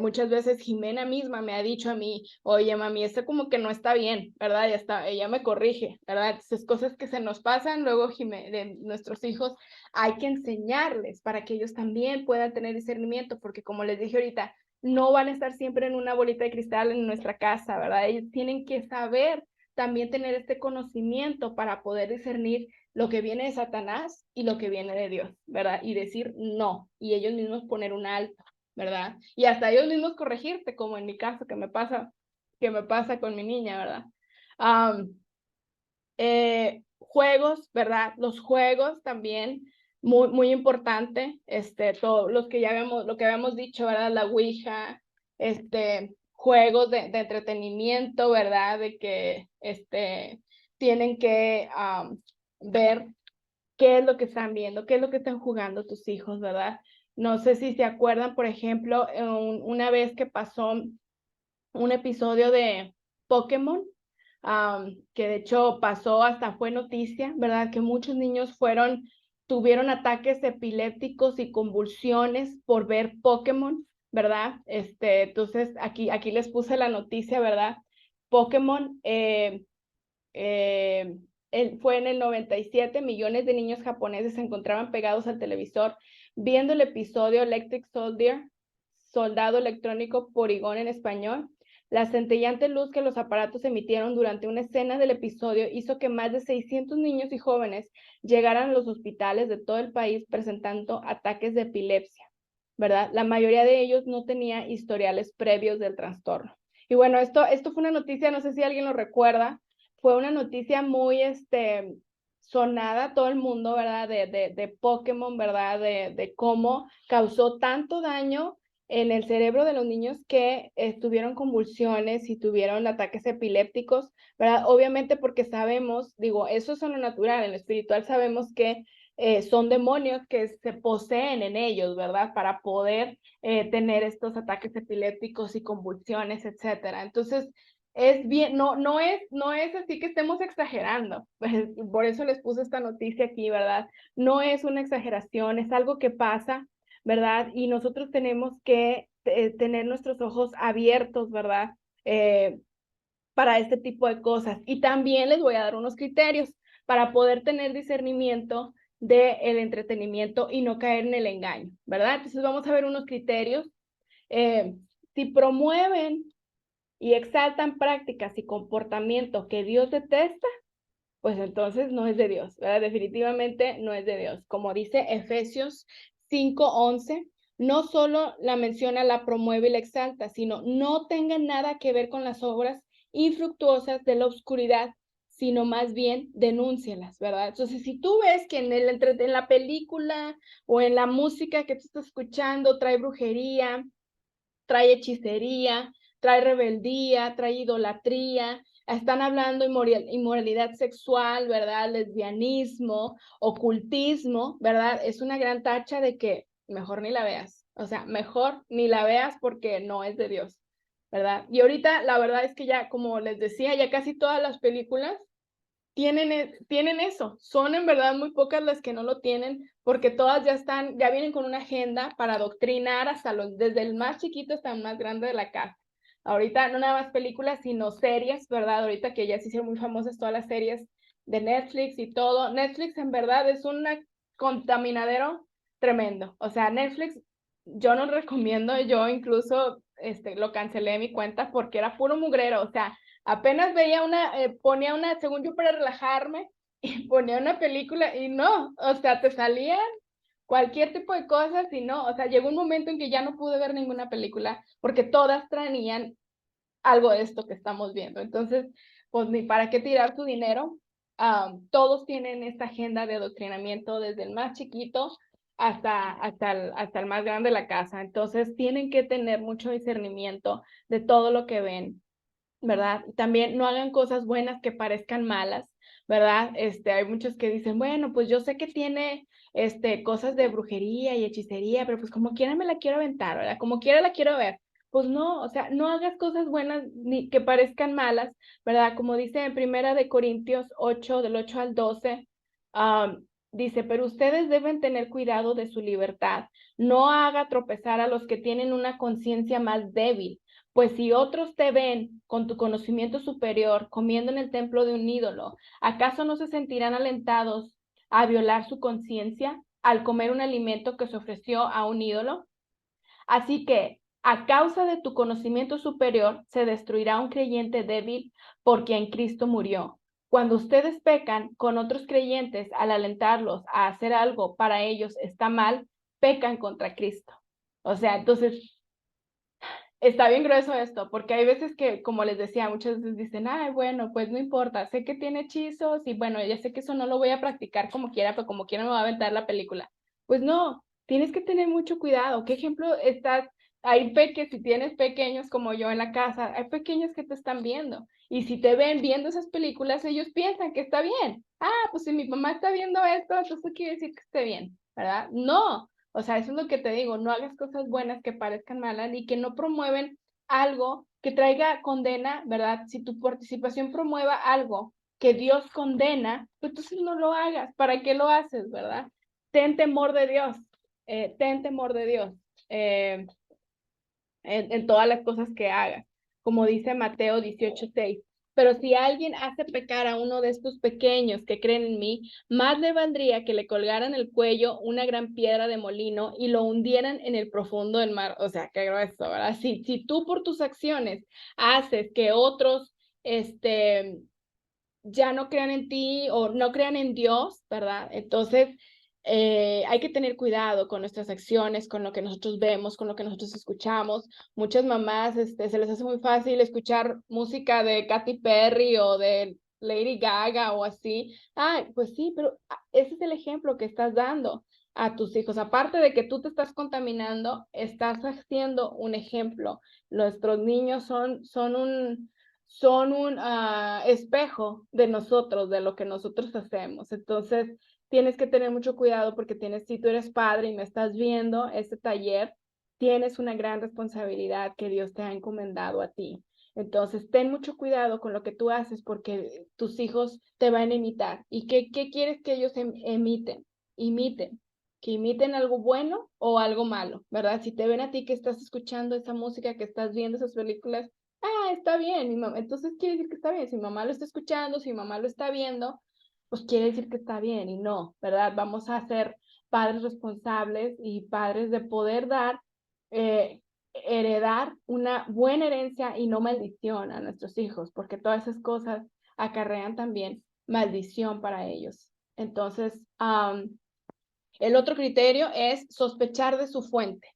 Muchas veces Jimena misma me ha dicho a mí, oye, mami, esto como que no está bien, ¿verdad? Ella me corrige, ¿verdad? Esas cosas que se nos pasan, luego de nuestros hijos, hay que enseñarles para que ellos también puedan tener discernimiento, porque como les dije ahorita, no van a estar siempre en una bolita de cristal en nuestra casa, ¿verdad? Ellos tienen que saber también tener este conocimiento para poder discernir lo que viene de Satanás y lo que viene de Dios, ¿verdad? Y decir no, y ellos mismos poner un alto, ¿verdad? Y hasta ellos mismos corregirte, como en mi caso que me pasa con mi niña, ¿verdad? Juegos, ¿verdad? Los juegos también, muy, muy importante, todos los que lo que habíamos dicho, ¿verdad? La Ouija, juegos de entretenimiento, ¿verdad? De que, tienen que ver qué es lo que están viendo, qué es lo que están jugando tus hijos, ¿verdad? No sé si se acuerdan, por ejemplo, una vez que pasó un episodio de Pokémon, que de hecho pasó, hasta fue noticia, ¿verdad? Que muchos niños tuvieron ataques epilépticos y convulsiones por ver Pokémon, ¿verdad? Entonces, aquí les puse la noticia, ¿verdad? Pokémon fue en el 97, millones de niños japoneses se encontraban pegados al televisor viendo el episodio Electric Soldier, Soldado Electrónico Porygon en español. La centellante luz que los aparatos emitieron durante una escena del episodio hizo que más de 600 niños y jóvenes llegaran a los hospitales de todo el país presentando ataques de epilepsia, ¿verdad? La mayoría de ellos no tenía historiales previos del trastorno. Y bueno, esto fue una noticia, no sé si alguien lo recuerda, fue una noticia muy sonada, todo el mundo, ¿verdad? De Pokémon, ¿verdad? De cómo causó tanto daño en el cerebro de los niños que tuvieron convulsiones y tuvieron ataques epilépticos, ¿verdad? Obviamente porque sabemos, digo, eso es en lo natural, en lo espiritual sabemos que son demonios que se poseen en ellos, ¿verdad? Para poder tener estos ataques epilépticos y convulsiones, etcétera. Entonces, es bien, no es así que estemos exagerando. Por eso les puse esta noticia aquí, ¿verdad? No es una exageración, es algo que pasa, ¿verdad? Y nosotros tenemos que tener nuestros ojos abiertos, ¿verdad? Para este tipo de cosas. Y también les voy a dar unos criterios para poder tener discernimiento del entretenimiento y no caer en el engaño, ¿verdad? Entonces vamos a ver unos criterios. Si promueven y exaltan prácticas y comportamiento que Dios detesta, pues entonces no es de Dios, ¿verdad? Definitivamente no es de Dios. Como dice Efesios 5:11, no solo la menciona, la promueve y la exalta, sino no tenga nada que ver con las obras infructuosas de la oscuridad, sino más bien denúncialas, ¿verdad? Entonces, si tú ves que en la película o en la música que tú estás escuchando trae brujería, trae hechicería, trae rebeldía, trae idolatría, están hablando inmoralidad sexual, ¿verdad? Lesbianismo, ocultismo, ¿verdad? Es una gran tacha de que mejor ni la veas. O sea, mejor ni la veas porque no es de Dios, ¿verdad? Y ahorita la verdad es que ya, como les decía, ya casi todas las películas tienen eso. Son en verdad muy pocas las que no lo tienen, porque todas ya vienen con una agenda para adoctrinar desde el más chiquito hasta el más grande de la casa. Ahorita no nada más películas, sino series, ¿verdad? Ahorita que ya se hicieron muy famosas todas las series de Netflix y todo. Netflix en verdad es un contaminadero tremendo. O sea, Netflix yo no recomiendo, yo incluso lo cancelé de mi cuenta porque era puro mugrero. O sea, apenas veía ponía una, según yo, para relajarme, y ponía una película y no, o sea, te salían cualquier tipo de cosas y no, o sea, llegó un momento en que ya no pude ver ninguna película porque todas traían algo de esto que estamos viendo. Entonces, pues ni para qué tirar tu dinero. Todos tienen esta agenda de adoctrinamiento desde el más chiquito hasta el más grande de la casa. Entonces, tienen que tener mucho discernimiento de todo lo que ven, ¿verdad? También no hagan cosas buenas que parezcan malas, ¿verdad? Hay muchos que dicen, bueno, pues yo sé que tiene cosas de brujería y hechicería, pero pues como quiera me la quiero aventar, ¿verdad? Como quiera la quiero ver. Pues no, o sea, no hagas cosas buenas ni que parezcan malas, ¿verdad? Como dice en Primera de Corintios 8, del 8 al 12, dice, pero ustedes deben tener cuidado de su libertad. No haga tropezar a los que tienen una conciencia más débil. Pues si otros te ven con tu conocimiento superior comiendo en el templo de un ídolo, ¿acaso no se sentirán alentados a violar su conciencia al comer un alimento que se ofreció a un ídolo? Así que, a causa de tu conocimiento superior, se destruirá un creyente débil por quien Cristo murió. Cuando ustedes pecan con otros creyentes al alentarlos a hacer algo para ellos está mal, pecan contra Cristo. O sea, entonces está bien grueso esto, porque hay veces que, como les decía, muchas veces dicen, ay, bueno, pues no importa, sé que tiene hechizos y bueno, ya sé que eso no lo voy a practicar como quiera, pero como quiera me va a aventar la película. Pues no, tienes que tener mucho cuidado. ¿Qué ejemplo estás? Hay si tienes pequeños como yo en la casa, hay pequeños que te están viendo Y si te ven viendo esas películas, ellos piensan que está bien. Ah, pues si mi mamá está viendo esto, entonces quiere decir que esté bien, ¿verdad? No, o sea, eso es lo que te digo, no hagas cosas buenas que parezcan malas y que no promueven algo que traiga condena, ¿verdad? Si tu participación promueva algo que Dios condena, pues entonces no lo hagas. ¿Para qué lo haces, verdad? Ten temor de Dios, ten temor de Dios en todas las cosas que hagas, como dice Mateo 18:6. Pero si alguien hace pecar a uno de estos pequeños que creen en mí, más le valdría que le colgaran el cuello una gran piedra de molino y lo hundieran en el profundo del mar. O sea, qué grueso, ¿verdad? Si tú por tus acciones haces que otros, ya no crean en ti o no crean en Dios, ¿verdad? Entonces, hay que tener cuidado con nuestras acciones, con lo que nosotros vemos, con lo que nosotros escuchamos. Muchas mamás, se les hace muy fácil escuchar música de Katy Perry o de Lady Gaga o así. Ay, pues sí, pero ese es el ejemplo que estás dando a tus hijos. Aparte de que tú te estás contaminando, estás haciendo un ejemplo. Nuestros niños son un espejo de nosotros, de lo que nosotros hacemos. Entonces, tienes que tener mucho cuidado porque si tú eres padre y me estás viendo este taller, tienes una gran responsabilidad que Dios te ha encomendado a ti. Entonces, ten mucho cuidado con lo que tú haces porque tus hijos te van a imitar. ¿Y qué quieres que ellos imiten? Que imiten algo bueno o algo malo, ¿verdad? Si te ven a ti que estás escuchando esa música, que estás viendo esas películas, está bien, mi mamá, entonces quiere decir que está bien. Si mi mamá lo está escuchando, si mi mamá lo está viendo, pues quiere decir que está bien y no, ¿verdad? Vamos a ser padres responsables y padres de poder heredar una buena herencia y no maldición a nuestros hijos, porque todas esas cosas acarrean también maldición para ellos. Entonces, el otro criterio es sospechar de su fuente,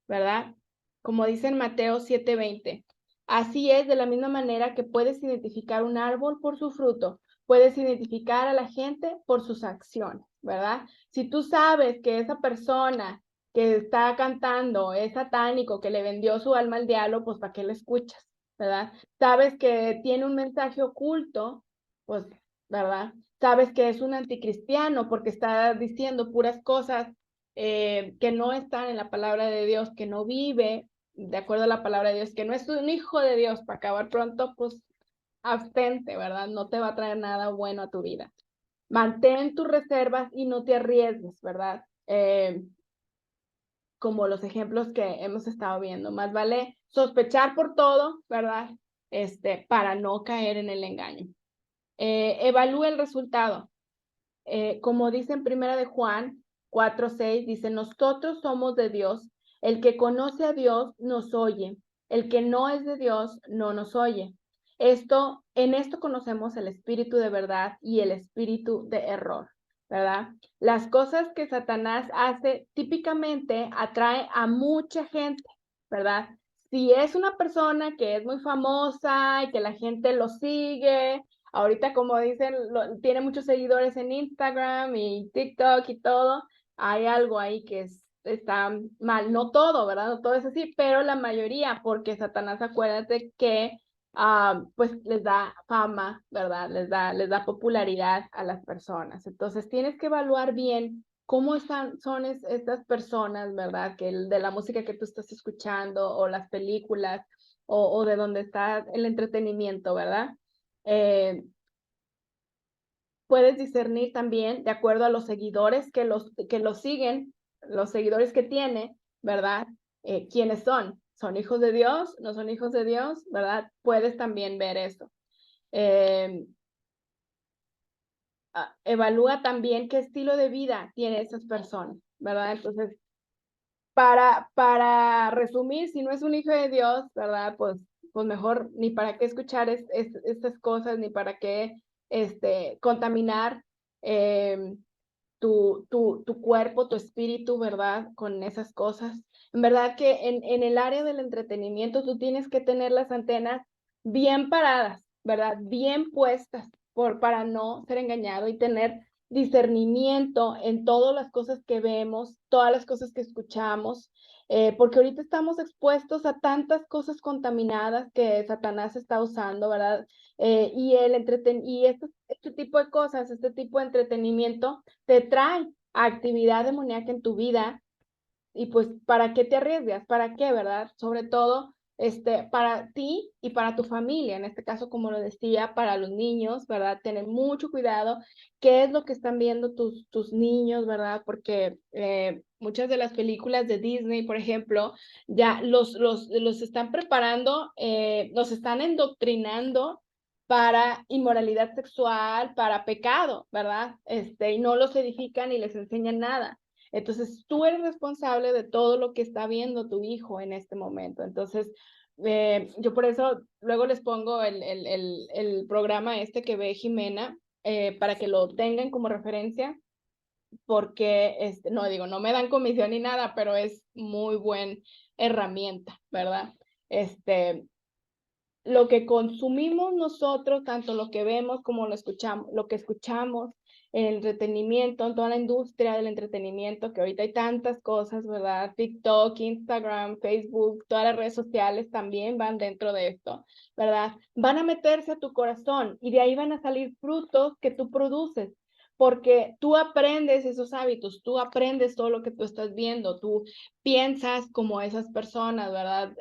¿verdad? Como dice en Mateo 7:20. Así es, de la misma manera que puedes identificar un árbol por su fruto, puedes identificar a la gente por sus acciones, ¿verdad? Si tú sabes que esa persona que está cantando es satánico, que le vendió su alma al diablo, pues ¿para qué le escuchas? ¿Verdad? Sabes que tiene un mensaje oculto, pues, ¿verdad? Sabes que es un anticristiano porque está diciendo puras cosas que no están en la palabra de Dios, que no vive de acuerdo a la palabra de Dios, que no es un hijo de Dios para acabar pronto, pues abstente, ¿verdad? No te va a traer nada bueno a tu vida. Mantén tus reservas y no te arriesgues, ¿verdad? Como los ejemplos que hemos estado viendo. Más vale sospechar por todo, ¿verdad? Para no caer en el engaño. Evalúa el resultado. Como dice en Primera de Juan 4:6, dice, nosotros somos de Dios, el que conoce a Dios nos oye, el que no es de Dios no nos oye. En esto conocemos el espíritu de verdad y el espíritu de error, ¿verdad? Las cosas que Satanás hace típicamente atrae a mucha gente, ¿verdad? Si es una persona que es muy famosa y que la gente lo sigue, ahorita, como dicen, tiene muchos seguidores en Instagram y TikTok y todo. Hay algo ahí que está mal. No todo, ¿verdad? No todo es así, pero la mayoría, porque Satanás, acuérdate que pues les da fama, ¿verdad? Les da popularidad a las personas. Entonces, tienes que evaluar bien cómo son estas personas, ¿verdad? De la música que tú estás escuchando o las películas o de donde está el entretenimiento, ¿verdad? Puedes discernir también de acuerdo a los seguidores que los siguen, los seguidores que tiene, ¿verdad? ¿Quiénes son? ¿Son hijos de Dios? ¿No son hijos de Dios? ¿Verdad? Puedes también ver eso. Evalúa también qué estilo de vida tiene esas personas, ¿verdad? Entonces, para resumir, si no es un hijo de Dios, ¿verdad? Pues mejor ni para qué escuchar estas cosas, ni para qué contaminar tu cuerpo, tu espíritu, ¿verdad? Con esas cosas. En verdad que en el área del entretenimiento tú tienes que tener las antenas bien paradas, ¿verdad? Bien puestas para no ser engañado y tener discernimiento en todas las cosas que vemos, todas las cosas que escuchamos, porque ahorita estamos expuestos a tantas cosas contaminadas que Satanás está usando, ¿verdad? Y este tipo de cosas, este tipo de entretenimiento te trae actividad demoníaca en tu vida. Y pues, ¿para qué te arriesgas? ¿Para qué, verdad? Sobre todo, para ti y para tu familia, en este caso, como lo decía, para los niños, ¿verdad? Tener mucho cuidado, qué es lo que están viendo tus niños, ¿verdad? Porque muchas de las películas de Disney, por ejemplo, ya los están preparando, los están endoctrinando para inmoralidad sexual, para pecado, ¿verdad? Y no los edifican ni les enseñan nada. Entonces, tú eres responsable de todo lo que está viendo tu hijo en este momento. Entonces, yo por eso luego les pongo el programa que ve Jimena, para que lo tengan como referencia, porque, no digo, no me dan comisión ni nada, pero es muy buena herramienta, ¿verdad? Lo que consumimos nosotros, tanto lo que vemos como lo que escuchamos, el entretenimiento, en toda la industria del entretenimiento, que ahorita hay tantas cosas, ¿verdad? TikTok, Instagram, Facebook, todas las redes sociales también van dentro de esto, ¿verdad? Van a meterse a tu corazón y de ahí van a salir frutos que tú produces, porque tú aprendes esos hábitos, tú aprendes todo lo que tú estás viendo, tú piensas como esas personas, ¿verdad?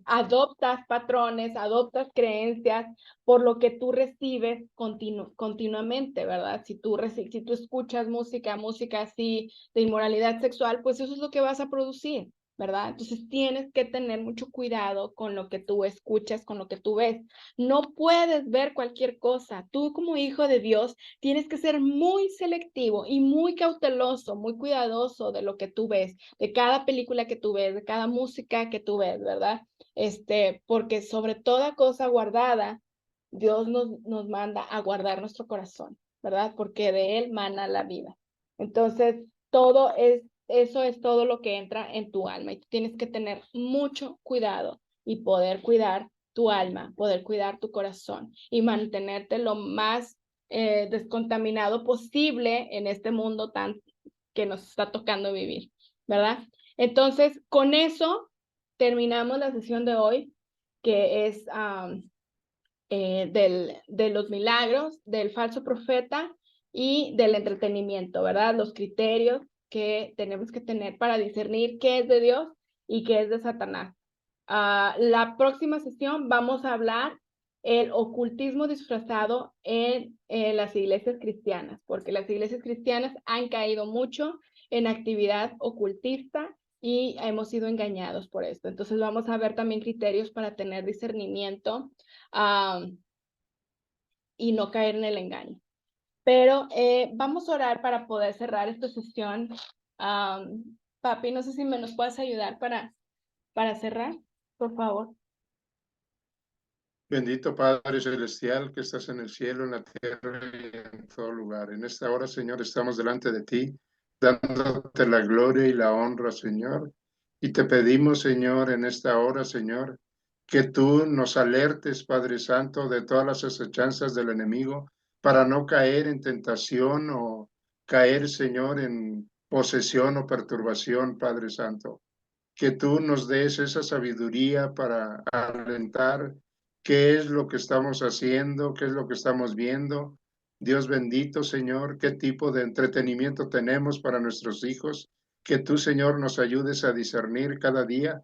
Adoptas patrones, adoptas creencias por lo que tú recibes continuamente, ¿verdad? Si tú escuchas música así de inmoralidad sexual, pues eso es lo que vas a producir, ¿verdad? Entonces tienes que tener mucho cuidado con lo que tú escuchas, con lo que tú ves. No puedes ver cualquier cosa. Tú como hijo de Dios tienes que ser muy selectivo y muy cauteloso, muy cuidadoso de lo que tú ves, de cada película que tú ves, de cada música que tú ves, ¿verdad? Porque sobre toda cosa guardada, Dios nos manda a guardar nuestro corazón, ¿verdad? Porque de él mana la vida. Entonces, eso es todo lo que entra en tu alma y tú tienes que tener mucho cuidado y poder cuidar tu alma, poder cuidar tu corazón y mantenerte lo más descontaminado posible en este mundo tan que nos está tocando vivir, ¿verdad? Entonces, con eso terminamos la sesión de hoy, que es de los milagros, del falso profeta y del entretenimiento, ¿verdad? Los criterios que tenemos que tener para discernir qué es de Dios y qué es de Satanás. La próxima sesión vamos a hablar el ocultismo disfrazado en las iglesias cristianas, porque las iglesias cristianas han caído mucho en actividad ocultista y hemos sido engañados por esto. Entonces vamos a ver también criterios para tener discernimiento y no caer en el engaño. Pero vamos a orar para poder cerrar esta sesión. Papi, no sé si nos puedes ayudar para cerrar, por favor. Bendito Padre Celestial, que estás en el cielo, en la tierra y en todo lugar. En esta hora, Señor, estamos delante de ti, dándote la gloria y la honra, Señor. Y te pedimos, Señor, en esta hora, Señor, que tú nos alertes, Padre Santo, de todas las acechanzas del enemigo, para no caer en tentación o caer, Señor, en posesión o perturbación, Padre Santo. Que tú nos des esa sabiduría para alentar qué es lo que estamos haciendo, qué es lo que estamos viendo. Dios bendito, Señor, qué tipo de entretenimiento tenemos para nuestros hijos. Que tú, Señor, nos ayudes a discernir cada día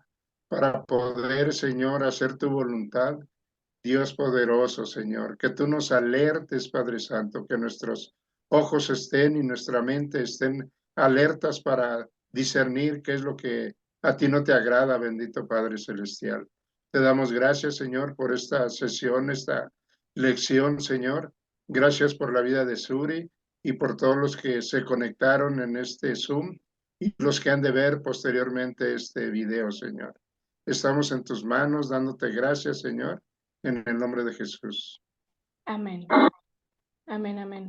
para poder, Señor, hacer tu voluntad. Dios poderoso, Señor, que tú nos alertes, Padre Santo, que nuestros ojos estén y nuestra mente estén alertas para discernir qué es lo que a ti no te agrada, bendito Padre Celestial. Te damos gracias, Señor, por esta sesión, esta lección, Señor. Gracias por la vida de Suri y por todos los que se conectaron en este Zoom y los que han de ver posteriormente este video, Señor. Estamos en tus manos dándote gracias, Señor, en el nombre de Jesús. Amén. Amén, amén.